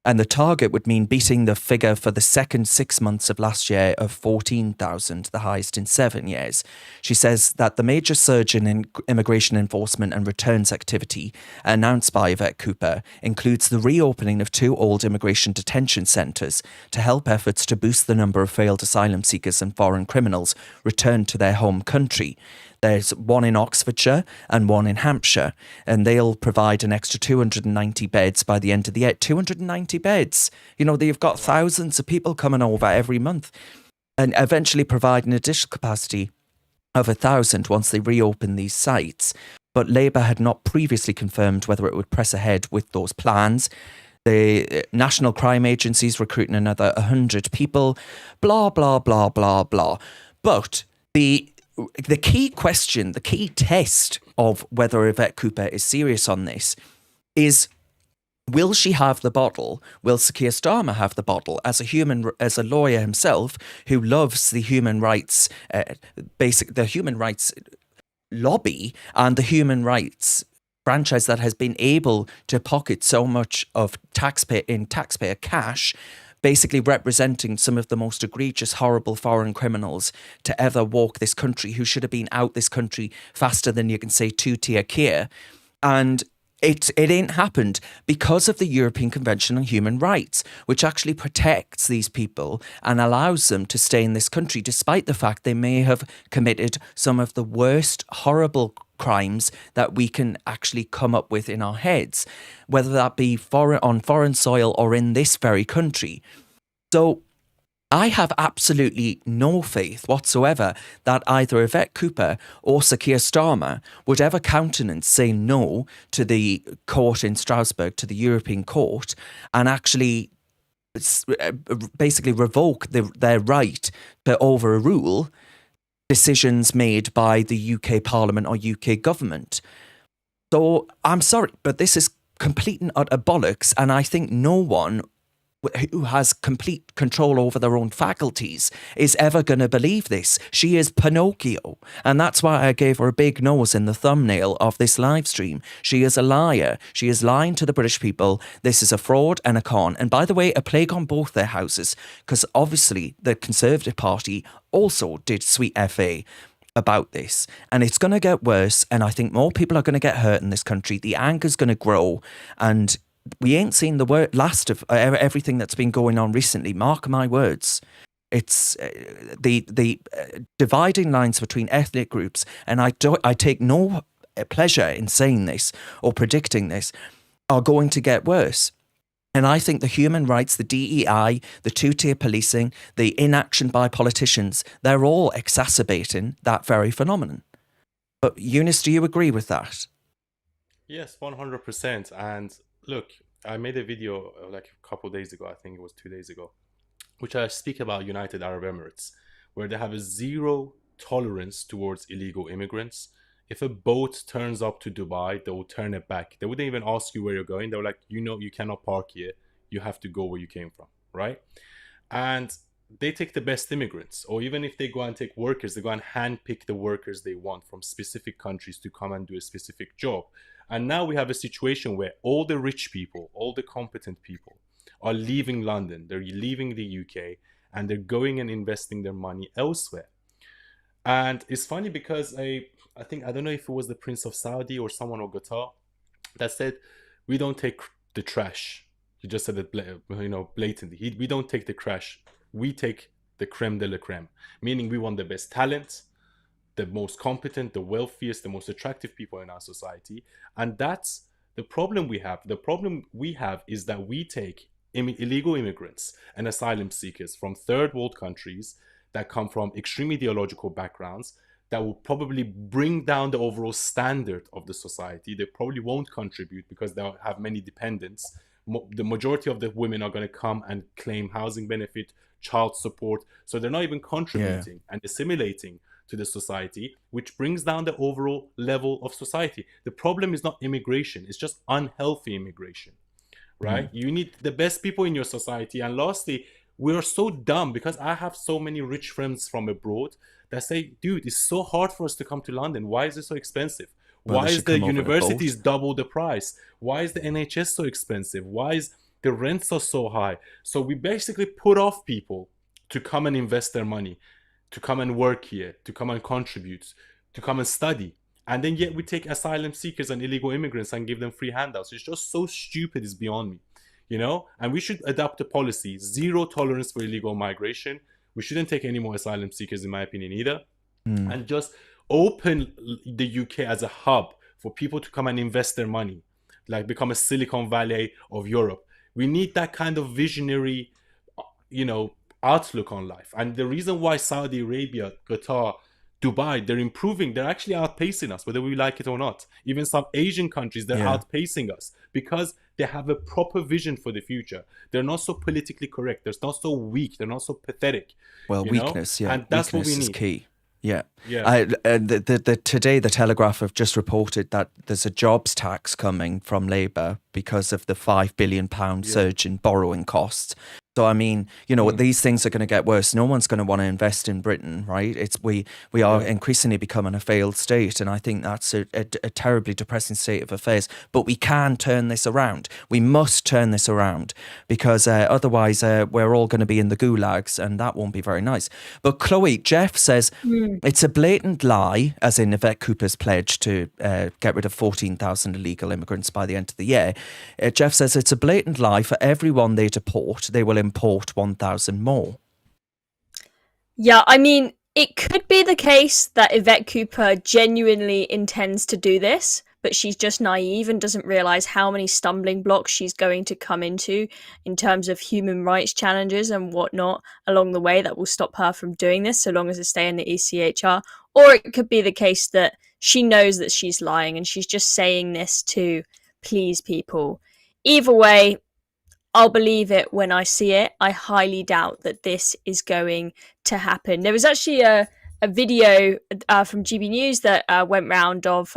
And the target would mean beating the figure for the second 6 months of last year of 14,000, the highest in 7 years. She says that the major surge in immigration enforcement and returns activity announced by Yvette Cooper includes the reopening of 2 old immigration detention centres to help efforts to boost the number of failed asylum seekers and foreign criminals returned to their home country. There's one in Oxfordshire and one in Hampshire, and they'll provide an extra 290 beds by the end of the year. 290 beds. You know, they've got thousands of people coming over every month, and eventually provide an additional capacity of 1,000 once they reopen these sites. But Labour had not previously confirmed whether it would press ahead with those plans. The National Crime Agency is recruiting another 100 people, blah, blah, blah, blah, blah. But the key question, the key test of whether Yvette Cooper is serious on this is, will she have the bottle? Will Sir Keir Starmer have the bottle as a lawyer himself who loves the human rights, the human rights lobby and the human rights franchise that has been able to pocket so much of taxpayer cash, basically representing some of the most egregious, horrible foreign criminals to ever walk this country, who should have been out this country faster than you can say two-tier Keir. And it ain't happened because of the European Convention on Human Rights, which actually protects these people and allows them to stay in this country, despite the fact they may have committed some of the worst, horrible crimes that we can actually come up with in our heads, whether that be on foreign soil or in this very country. So I have absolutely no faith whatsoever that either Yvette Cooper or Sir Keir Starmer would ever countenance saying no to the court in Strasbourg, to the European Court, and actually basically revoke their right to overrule decisions made by the UK Parliament or UK government. So I'm sorry, but this is complete and utter bollocks, and I think no one who has complete control over their own faculties is ever going to believe this. She is Pinocchio, and that's why I gave her a big nose in the thumbnail of this live stream. She is a liar. She is lying to the British people. This is a fraud and a con. And by the way, a plague on both their houses, because obviously the Conservative Party also did sweet FA about this, and it's going to get worse, and I think more people are going to get hurt in this country. The anger's going to grow, and we ain't seen the last of everything that's been going on recently. Mark my words. It's the dividing lines between ethnic groups, and I take no pleasure in saying this or predicting this, are going to get worse. And I think the human rights, the DEI, the two-tier policing, the inaction by politicians, they're all exacerbating that very phenomenon. But Younes, do you agree with that? Yes, 100%. And look, I made a video like a couple of days ago, I think it was 2 days ago, which I speak about United Arab Emirates, where they have a zero tolerance towards illegal immigrants. If a boat turns up to Dubai, they will turn it back. They wouldn't even ask you where you're going. They were like, you cannot park here. You have to go where you came from, right? And they take the best immigrants. Or even if they go and take workers, they go and handpick the workers they want from specific countries to come and do a specific job. And now we have a situation where all the rich people, all the competent people are leaving London. They're leaving the UK, and they're going and investing their money elsewhere. And it's funny because I don't know if it was the Prince of Saudi or someone or Qatar that said, we don't take the trash. He just said it, blatantly. We don't take the trash. We take the creme de la creme, meaning we want the best talent, the most competent, the wealthiest, the most attractive people in our society. And that's the problem we have. The problem we have is that we take illegal immigrants and asylum seekers from third world countries that come from extreme ideological backgrounds that will probably bring down the overall standard of the society. They probably won't contribute because they'll have many dependents. The majority of the women are going to come and claim housing benefit, child support. So they're not even contributing and assimilating to the society, which brings down the overall level of society. The problem is not immigration. It's just unhealthy immigration, right? You need the best people in your society. And lastly, we're so dumb because I have so many rich friends from abroad that say, dude, it's so hard for us to come to London. Why is it so expensive? Why is the universities double the price? Why is the NHS so expensive? Why is The rents are so high. So we basically put off people to come and invest their money, to come and work here, to come and contribute, to come and study. And then yet we take asylum seekers and illegal immigrants and give them free handouts. It's just so stupid, it's beyond me. You know? And we should adopt a policy, zero tolerance for illegal migration. We shouldn't take any more asylum seekers, in my opinion, either. And just open the UK as a hub for people to come and invest their money, like become a Silicon Valley of Europe. We need that kind of visionary, outlook on life. And the reason why Saudi Arabia, Qatar, Dubai, they're improving, they're actually outpacing us, whether we like it or not. Even some Asian countries, they're outpacing us because they have a proper vision for the future. They're not so politically correct. They're not so weak. They're not so pathetic. Well, weakness, And that's weakness what we need. is key. Yeah. Today, the Telegraph have just reported that there's a jobs tax coming from Labour because of the £5 billion surge in borrowing costs. So, I mean, these things are going to get worse. No one's going to want to invest in Britain, right? We are increasingly becoming a failed state. And I think that's a terribly depressing state of affairs. But we can turn this around. We must turn this around because otherwise we're all going to be in the gulags and that won't be very nice. But Chloe, Jeff says it's a blatant lie, as in Yvette Cooper's pledge to get rid of 14,000 illegal immigrants by the end of the year. Jeff says it's a blatant lie. For everyone they deport, they will import 1,000 more. Yeah, I mean, it could be the case that Yvette Cooper genuinely intends to do this, but she's just naive and doesn't realise how many stumbling blocks she's going to come into in terms of human rights challenges and whatnot along the way that will stop her from doing this so long as it stay in the ECHR. Or it could be the case that she knows that she's lying and she's just saying this to please people. Either way, I'll believe it when I see it. I highly doubt that this is going to happen. There was actually a video from GB News that went round of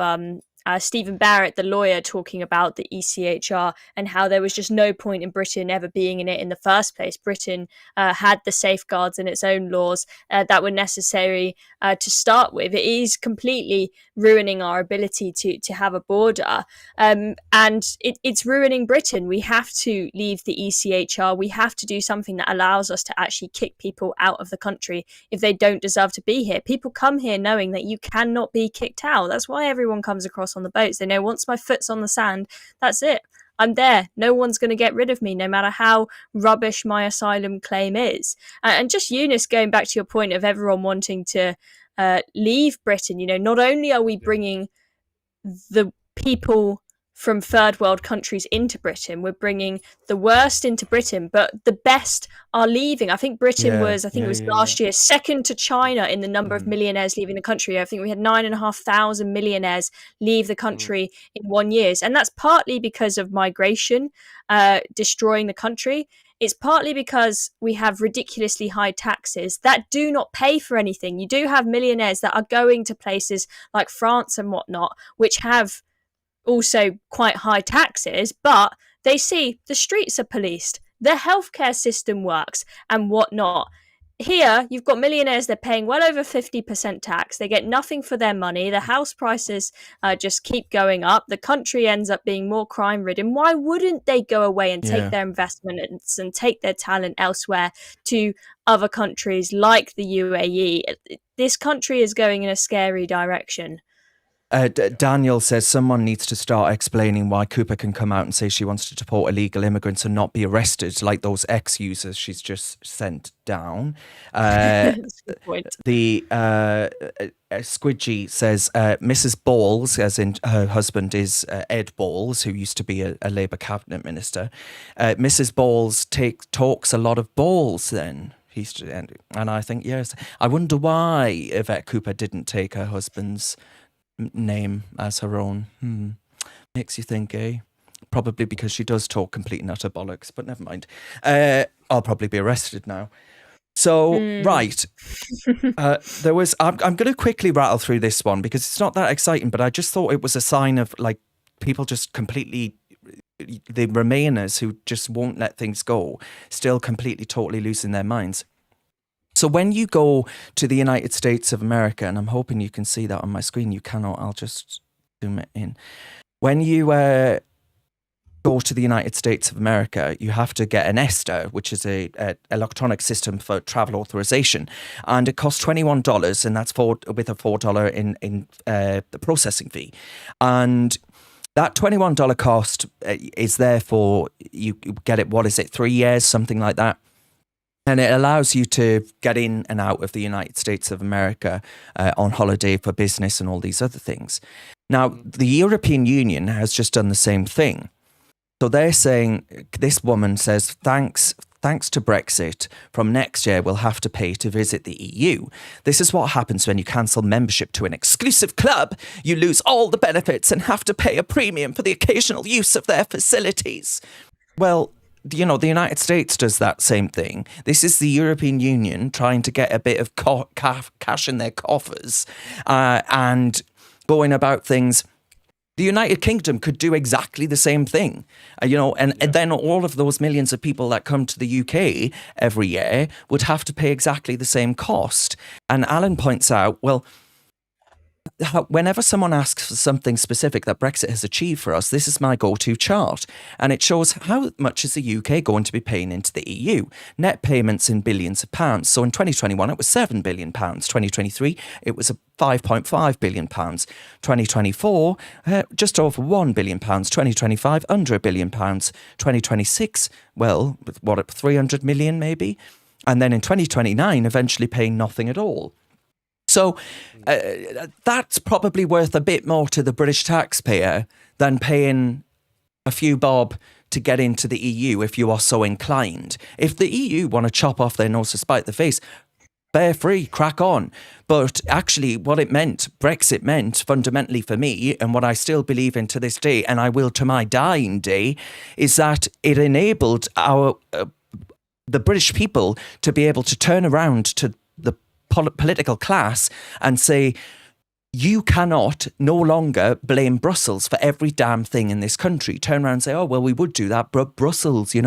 Stephen Barrett, the lawyer, talking about the ECHR and how there was just no point in Britain ever being in it in the first place. Britain had the safeguards and its own laws that were necessary to start with. It is completely ruining our ability to have a border, and it's ruining Britain. We have to leave the ECHR. We have to do something that allows us to actually kick people out of the country if they don't deserve to be here. People come here knowing that you cannot be kicked out. That's why everyone comes across on the boats. They know once my foot's on the sand, that's it. I'm there. No one's going to get rid of me, no matter how rubbish my asylum claim is. And just Younes, going back to your point of everyone wanting to leave Britain, not only are we bringing the people from third world countries into Britain, we're bringing the worst into Britain, but the best are leaving. I think Britain was last year second to China in the number of millionaires leaving the country. I think we had 9,500 millionaires leave the country in 1 year. And that's partly because of migration destroying the country. It's partly because we have ridiculously high taxes that do not pay for anything. You do have millionaires that are going to places like France and whatnot, which have also quite high taxes, but they see the streets are policed, the healthcare system works and whatnot. Here, you've got millionaires, they're paying well over 50% tax. They get nothing for their money. The house prices just keep going up. The country ends up being more crime-ridden. Why wouldn't they go away and take their investments and take their talent elsewhere to other countries like the UAE? This country is going in a scary direction. Daniel says someone needs to start explaining why Cooper can come out and say she wants to deport illegal immigrants and not be arrested like those ex-users she's just sent down. That's a good point. The Squidgy says Mrs. Balls, as in her husband is Ed Balls, who used to be a Labour cabinet minister. Mrs. Balls talks a lot of balls then. And I think, yes, I wonder why Yvette Cooper didn't take her husband's name as her own. Makes you think, eh? Probably because she does talk complete and utter bollocks, but never mind. I'll probably be arrested now. So, right. I'm going to quickly rattle through this one because it's not that exciting, but I just thought it was a sign of like people just completely, the Remainers who just won't let things go, still completely, totally losing their minds. So when you go to the United States of America, and I'm hoping you can see that on my screen, you cannot, I'll just zoom it in. When you go to the United States of America, you have to get an ESTA, which is a electronic system for travel authorization, and it costs $21, and that's with a $4 in the processing fee, and that $21 cost is there for you get it. What is it? 3 years, something like that. And it allows you to get in and out of the United States of America on holiday for business and all these other things. Now, the European Union has just done the same thing. So they're saying, this woman says, thanks to Brexit, from next year we'll have to pay to visit the EU. This is what happens when you cancel membership to an exclusive club. You lose all the benefits and have to pay a premium for the occasional use of their facilities. Well, you know, the United States does that same thing. This is the European Union trying to get a bit of cash in their coffers and going about things. The United Kingdom could do exactly the same thing, and then all of those millions of people that come to the UK every year would have to pay exactly the same cost. And Alan points out, well, whenever someone asks for something specific that Brexit has achieved for us, this is my go-to chart. And it shows how much is the UK going to be paying into the EU. Net payments in billions of pounds. So in 2021, it was £7 billion. 2023, it was £5.5 billion. 2024, just over £1 billion. 2025, under £1 billion. 2026, well, what, 300 million maybe? And then in 2029, eventually paying nothing at all. So that's probably worth a bit more to the British taxpayer than paying a few bob to get into the EU if you are so inclined. If the EU want to chop off their nose to spite the face, bear free, crack on. But actually what Brexit meant fundamentally for me, and what I still believe in to this day, and I will to my dying day, is that it enabled the British people to be able to turn around to the political class and say, you cannot no longer blame Brussels for every damn thing in this country. Turn around and say, oh, well, we would do that, but Brussels is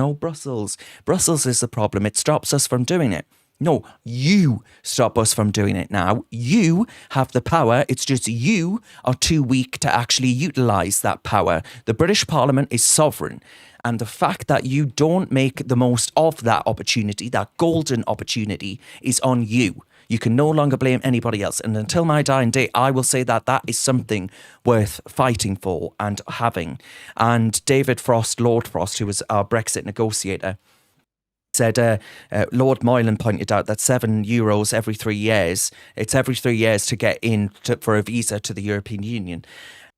the problem. It stops us from doing it. No, you stop us from doing it now. You have the power. It's just you are too weak to actually utilise that power. The British Parliament is sovereign. And the fact that you don't make the most of that opportunity, that golden opportunity, is on you. You can no longer blame anybody else. And until my dying day, I will say that that is something worth fighting for and having. And David Frost, Lord Frost, who was our Brexit negotiator, said, Lord Moylan pointed out that €7 every 3 years. It's every 3 years to get in for a visa to the European Union.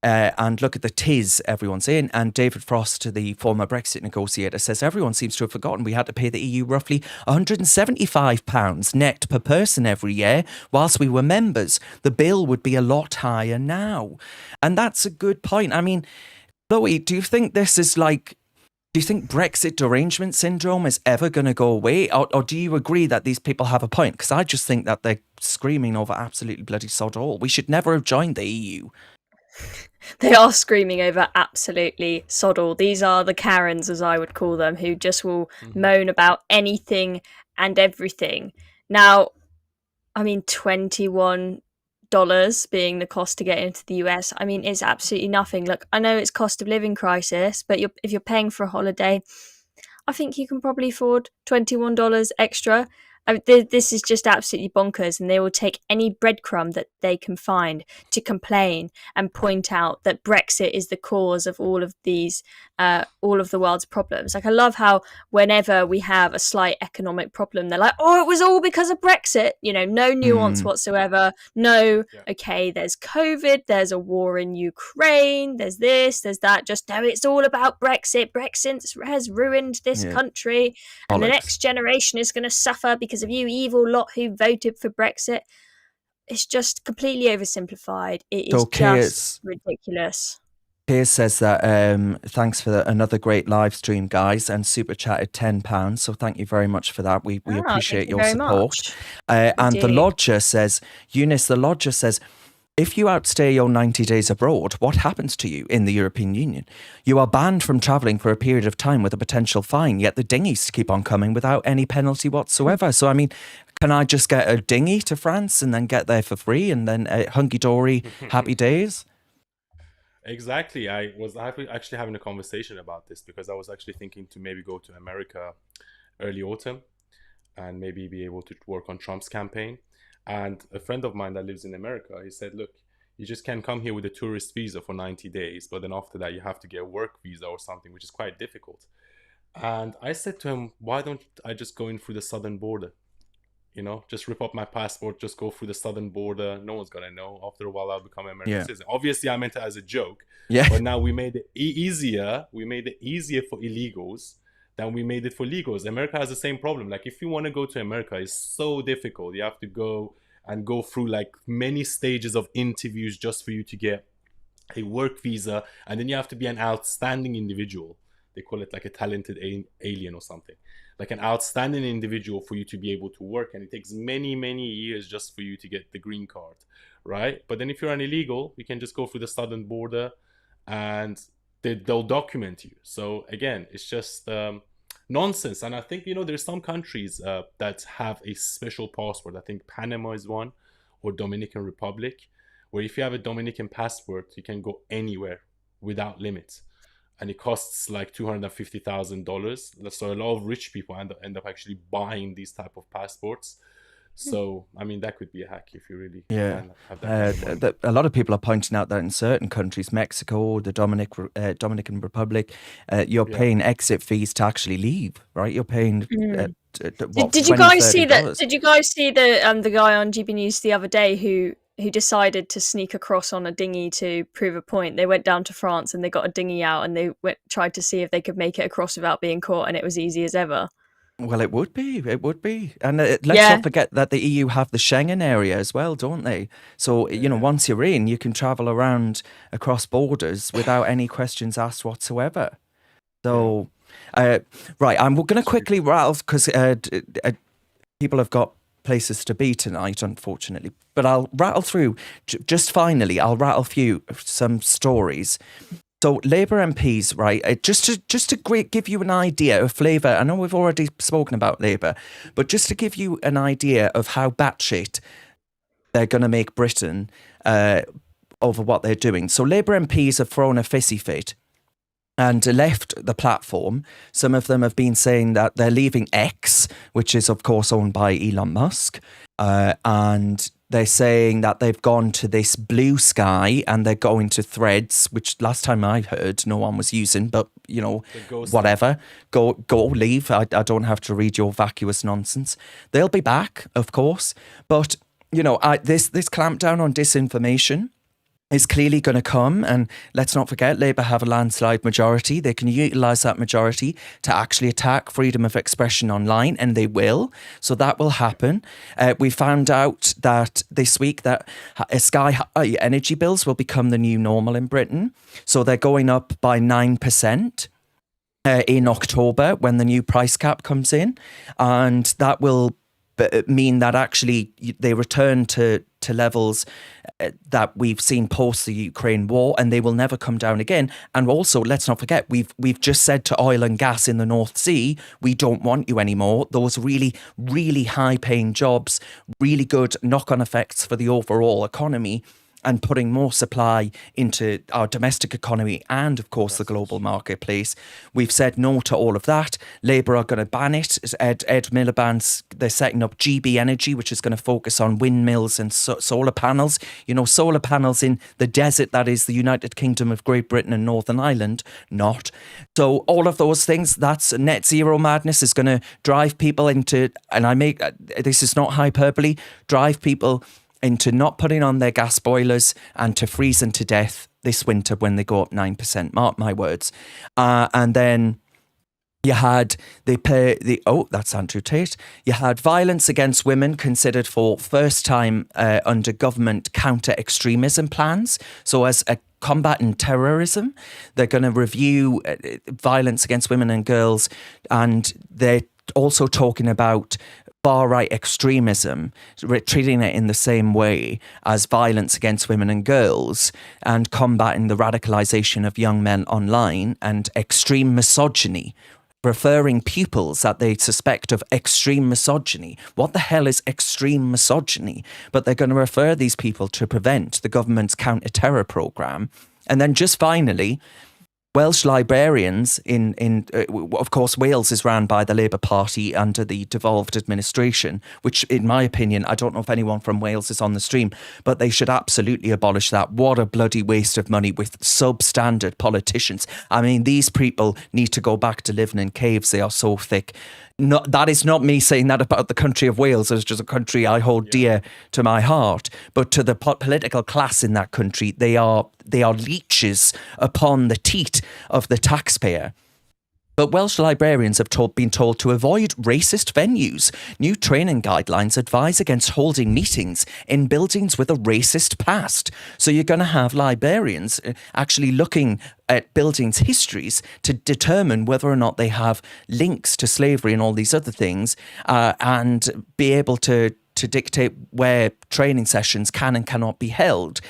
And look at the TIS everyone's in. And David Frost, the former Brexit negotiator, says everyone seems to have forgotten we had to pay the EU roughly £175 net per person every year whilst we were members. The bill would be a lot higher now. And that's a good point. I mean, Chloe, do you think this is like, do you think Brexit derangement syndrome is ever going to go away? Or do you agree that these people have a point? Because I just think that they're screaming over absolutely bloody sod all. We should never have joined the EU. They are screaming over absolutely sod all. These are the Karens, as I would call them, who just will moan about anything and everything. Now, I mean, $21 being the cost to get into the US, I mean, it's absolutely nothing. Look, I know it's cost of living crisis, but if you're paying for a holiday, I think you can probably afford $21 extra. This is just absolutely bonkers, and they will take any breadcrumb that they can find to complain and point out that Brexit is the cause of all of these, all of the world's problems. Like, I love how whenever we have a slight economic problem, they're like, "Oh, it was all because of Brexit." You know, no nuance whatsoever. No, okay, there's COVID, there's a war in Ukraine, there's this, there's that. Just no, it's all about Brexit. Brexit has ruined this country, and the next generation is going to suffer because of you evil lot who voted for Brexit. It's just completely oversimplified. It is just ridiculous. Piers says that thanks for another great live stream, guys, and super chatted £10. So thank you very much for that. We appreciate your support. And the Lodger says, Younes, the Lodger says, if you outstay your 90 days abroad, what happens to you in the European Union? You are banned from travelling for a period of time with a potential fine, yet the dinghies keep on coming without any penalty whatsoever. So, I mean, can I just get a dinghy to France and then get there for free and then hunky-dory, happy days? Exactly. I was actually having a conversation about this because I was actually thinking to maybe go to America early autumn and maybe be able to work on Trump's campaign. And a friend of mine that lives in America, he said, look, you just can come here with a tourist visa for 90 days, but then after that, you have to get a work visa or something, which is quite difficult. And I said to him, why don't I just go in through the southern border? You know, just rip up my passport, just go through the southern border. No one's gonna know. After a while, I'll become an American citizen. Obviously, I meant it as a joke. Yeah. But now we made it easier. We made it easier for illegals than we made it for legals. America has the same problem. Like, if you want to go to America, it's so difficult. You have to go through like many stages of interviews just for you to get a work visa, and then you have to be an outstanding individual. They call it like a talented alien or something, like an outstanding individual for you to be able to work. And it takes many, many years just for you to get the green card, right? But then if you're an illegal, you can just go through the southern border and they'll document you. So again, it's just nonsense. And I think, you know, there's some countries that have a special passport. I think Panama is one, or Dominican Republic, where if you have a Dominican passport, you can go anywhere without limits. And it costs like $250,000. So a lot of rich people end up actually buying these type of passports. So, I mean, that could be a hack if you really can have that. A lot of people are pointing out that in certain countries, Mexico, the Dominican Republic, you're paying exit fees to actually leave, right? You're paying. Did you guys see that? Did you guys see the guy on GB News the other day who decided to sneak across on a dinghy to prove a point? They went down to France and they got a dinghy out and they tried to see if they could make it across without being caught, and it was easy as ever. Well, it would be. And let's not forget that the EU have the Schengen area as well, don't they? So, you know, once you're in, you can travel around across borders without any questions asked whatsoever. So, right, I'm going to quickly rattle, because people have got places to be tonight, unfortunately. But I'll rattle through, just finally, I'll rattle through some stories. So Labour MPs, right, just to give you an idea of flavour, I know we've already spoken about Labour, but just to give you an idea of how batshit they're going to make Britain over what they're doing. So Labour MPs have thrown a fissy fit and left the platform. Some of them have been saying that they're leaving X, which is, of course, owned by Elon Musk, and they're saying that they've gone to this Blue Sky and they're going to Threads, which last time I heard no one was using, but, you know, whatever. Go, leave. I don't have to read your vacuous nonsense. They'll be back, of course. But, you know, this clampdown on disinformation is clearly going to come, and let's not forget, Labour have a landslide majority. They can utilise that majority to actually attack freedom of expression online, and they will. So that will happen. We found out that this week that sky high energy bills will become the new normal in Britain. So they're going up by 9% in October when the new price cap comes in, and that will mean that actually they return to levels that we've seen post the Ukraine war, and they will never come down again. And also, let's not forget, we've just said to oil and gas in the North Sea, we don't want you anymore. Those really, really high-paying jobs, really good knock-on effects for the overall economy, and putting more supply into our domestic economy and, of course, the global marketplace. We've said no to all of that. Labour are going to ban it. Ed Miliband's, they're setting up GB Energy, which is going to focus on windmills and solar panels. You know, solar panels in the desert that is the United Kingdom of Great Britain and Northern Ireland, not. So all of those things, that's net zero madness, is going to drive people into, and this is not hyperbole, drive people into not putting on their gas boilers and to freezing to death this winter when they go up 9%. Mark my words. And then you had that's Andrew Tate. You had violence against women considered for first time under government counter-extremism plans. So as a combating terrorism, they're going to review violence against women and girls, and they're also talking about far-right extremism, treating it in the same way as violence against women and girls, and combating the radicalisation of young men online, and extreme misogyny, referring pupils that they suspect of extreme misogyny. What the hell is extreme misogyny? But they're going to refer these people to prevent the government's counter-terror programme. And then just finally, Welsh librarians of course, Wales is run by the Labour Party under the devolved administration, which, in my opinion, I don't know if anyone from Wales is on the stream, but they should absolutely abolish that. What a bloody waste of money with substandard politicians. I mean, these people need to go back to living in caves. They are so thick. That is not me saying that about the country of Wales. It's just a country I hold dear to my heart. But to the political class in that country, they are leeches upon the teat of the taxpayer. But Welsh librarians have been told to avoid racist venues. New training guidelines advise against holding meetings in buildings with a racist past. So you're going to have librarians actually looking at buildings' histories to determine whether or not they have links to slavery and all these other things, and be able to dictate where training sessions can and cannot be held.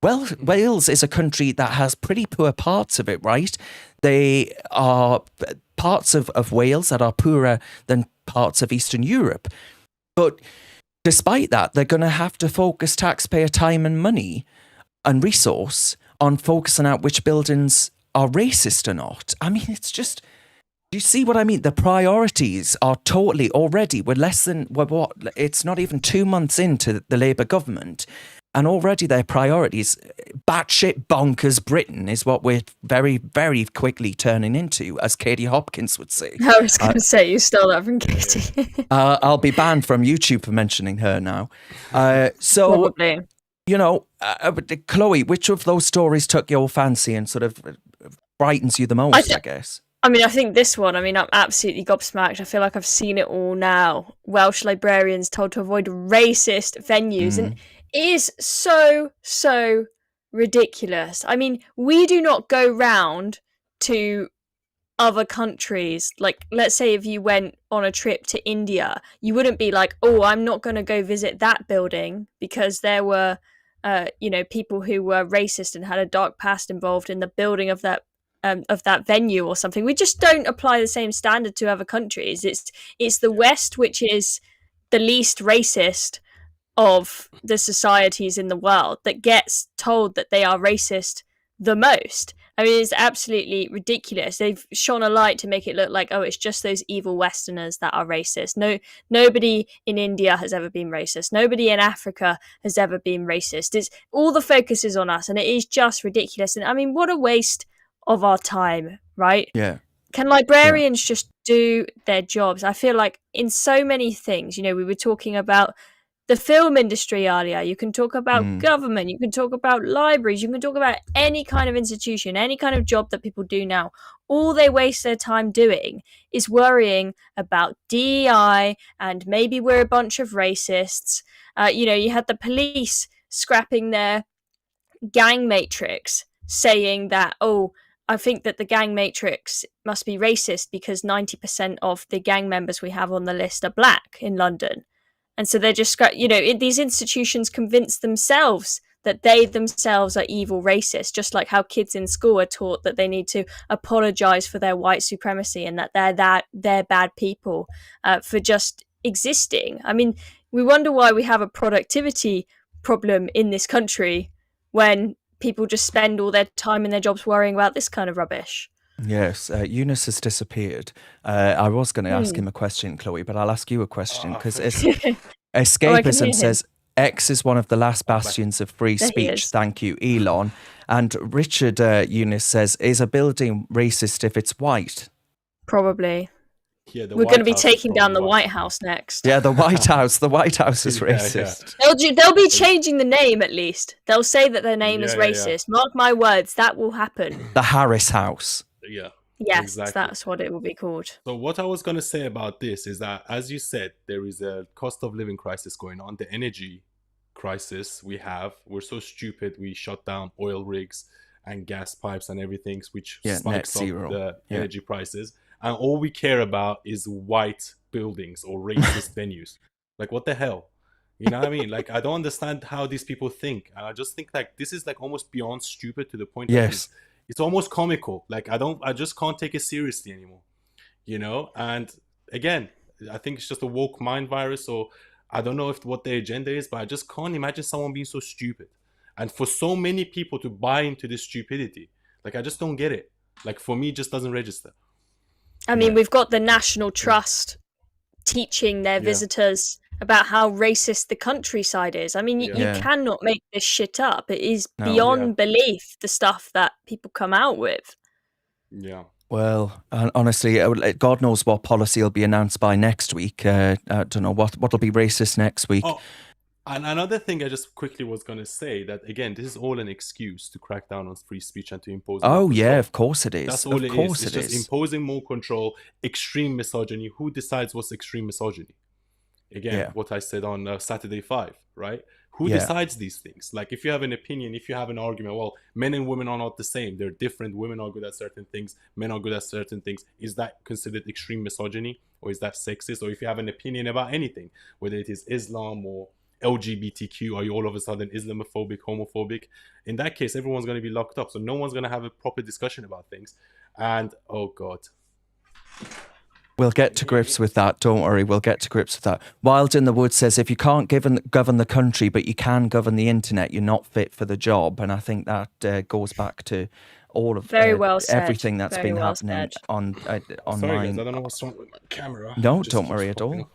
Well, Wales is a country that has pretty poor parts of it, right? They are parts of Wales that are poorer than parts of Eastern Europe. But despite that, they're going to have to focus taxpayer time and money and resource on focusing out which buildings are racist or not. I mean, it's just... Do you see what I mean? The priorities are totally already... It's not even 2 months into the Labour government, and already their priorities, batshit bonkers Britain, is what we're very, very quickly turning into, as Katie Hopkins would say. I was going to say, you stole that from Katie. I'll be banned from YouTube for mentioning her now. Probably. You know, Chloe, which of those stories took your fancy and sort of frightens you the most, I guess? I mean, I think this one, I'm absolutely gobsmacked. I feel like I've seen it all now. Welsh librarians told to avoid racist venues. And it is so ridiculous. I mean, we do not go round to other countries. Like, let's say if you went on a trip to India, you wouldn't be like, oh, I'm not going to go visit that building because there were, people who were racist and had a dark past involved in the building of that venue or something. We just don't apply the same standard to other countries. It's the West which is the least racist of the societies in the world that gets told that they are racist the most. I mean, it's absolutely ridiculous. They've shone a light to make it look like, oh, it's just those evil Westerners that are racist. No, nobody in India has ever been racist. Nobody in Africa has ever been racist. It's all the focus is on us, and it is just ridiculous. And I mean, what a waste of our time, right? Yeah. Can librarians just do their jobs? I feel like in so many things, we were talking about the film industry earlier. You can talk about government, you can talk about libraries, you can talk about any kind of institution, any kind of job that people do now. All they waste their time doing is worrying about DEI and maybe we're a bunch of racists. You had the police scrapping their gang matrix, saying that, I think that the gang matrix must be racist because 90% of the gang members we have on the list are black in London. And so they're just, these institutions convince themselves that they themselves are evil racists, just like how kids in school are taught that they need to apologize for their white supremacy and that they're bad people for just existing. I mean, we wonder why we have a productivity problem in this country when people just spend all their time in their jobs worrying about this kind of rubbish. Yes, Younes has disappeared. I was going to ask him a question, Chloe, but I'll ask you a question because Escapism says X is one of the last bastions of free speech. Thank you, Elon. And Richard Younes says, is a building racist if it's white? Probably. Yeah, we're going to be taking down the White House next. Yeah, the White House. The White House is racist. Yeah. They'll be changing the name at least. They'll say that their name is racist. Yeah. Mark my words, that will happen. The Harris House. Yeah. Yes, exactly. That's what it will be called. So what I was going to say about this is that, as you said, there is a cost of living crisis going on. The energy crisis we're so stupid. We shut down oil rigs and gas pipes and everything, which spikes up the energy prices. And all we care about is white buildings or racist venues. Like, what the hell? You know what I mean? Like, I don't understand how these people think. And I just think, like, this is, like, almost beyond stupid to the point that it's almost comical. Like, I just can't take it seriously anymore. And, again, I think it's just a woke mind virus. Or I don't know what their agenda is, but I just can't imagine someone being so stupid. And for so many people to buy into this stupidity, like, I just don't get it. Like, for me, it just doesn't register. I mean, we've got the National Trust teaching their visitors about how racist the countryside is. I mean, you cannot make this shit up. It is beyond belief, the stuff that people come out with. Yeah. Well, honestly, God knows what policy will be announced by next week. I don't know what'll be racist next week. Oh, and another thing I just quickly was going to say, that again, this is all an excuse to crack down on free speech and to impose more control. Yeah, of course it is. That's all it is. It's just imposing more control, extreme misogyny. Who decides what's extreme misogyny? Again, what I said on Saturday 5, right? Who decides these things? Like, if you have an opinion, if you have an argument, well, men and women are not the same. They're different. Women are good at certain things. Men are good at certain things. Is that considered extreme misogyny? Or is that sexist? Or if you have an opinion about anything, whether it is Islam or LGBTQ, are you all of a sudden Islamophobic, homophobic? In that case, everyone's going to be locked up. So no one's going to have a proper discussion about things. And, oh God. We'll get to grips with that. Don't worry. We'll get to grips with that. Wild in the Wood says, if you can't govern the country, but you can govern the internet, you're not fit for the job. And I think that goes back to all of everything that's been happening on Sorry, online. guys, I don't know what's wrong with my camera. No, don't worry at all.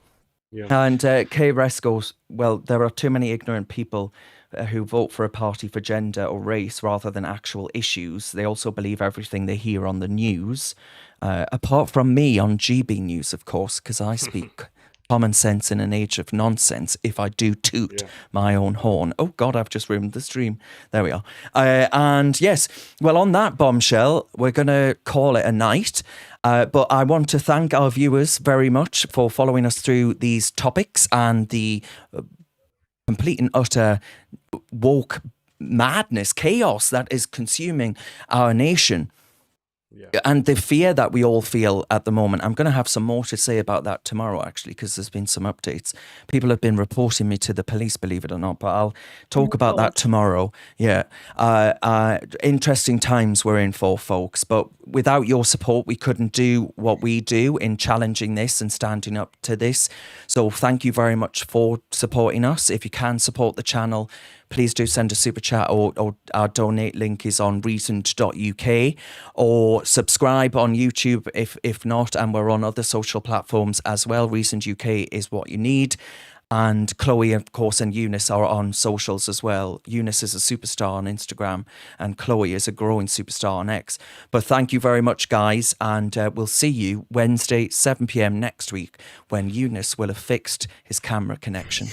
And Kay Rest goes, well, there are too many ignorant people who vote for a party for gender or race rather than actual issues. They also believe everything they hear on the news. Apart from me on GB News, of course, because I speak common sense in an age of nonsense if I do toot my own horn. Oh, God, I've just ruined the stream. There we are. And yes, well, on that bombshell, we're going to call it a night. But I want to thank our viewers very much for following us through these topics and the complete and utter woke madness, chaos that is consuming our nation. And the fear that we all feel at the moment. I'm going to have some more to say about that tomorrow, actually, because there's been some updates. People have been reporting me to the police, believe it or not, but I'll talk about that tomorrow. Yeah. Interesting times we're in for, folks. But without your support, we couldn't do what we do in challenging this and standing up to this. So thank you very much for supporting us. If you can support the channel, please do send a super chat, or our donate link is on reasoned.uk, or subscribe on YouTube if not, and we're on other social platforms as well. Reasoned UK is what you need. And Chloe, of course, and Younes are on socials as well. Younes is a superstar on Instagram, and Chloe is a growing superstar on X. But thank you very much, guys, and we'll see you Wednesday, 7 p.m. next week, when Younes will have fixed his camera connection.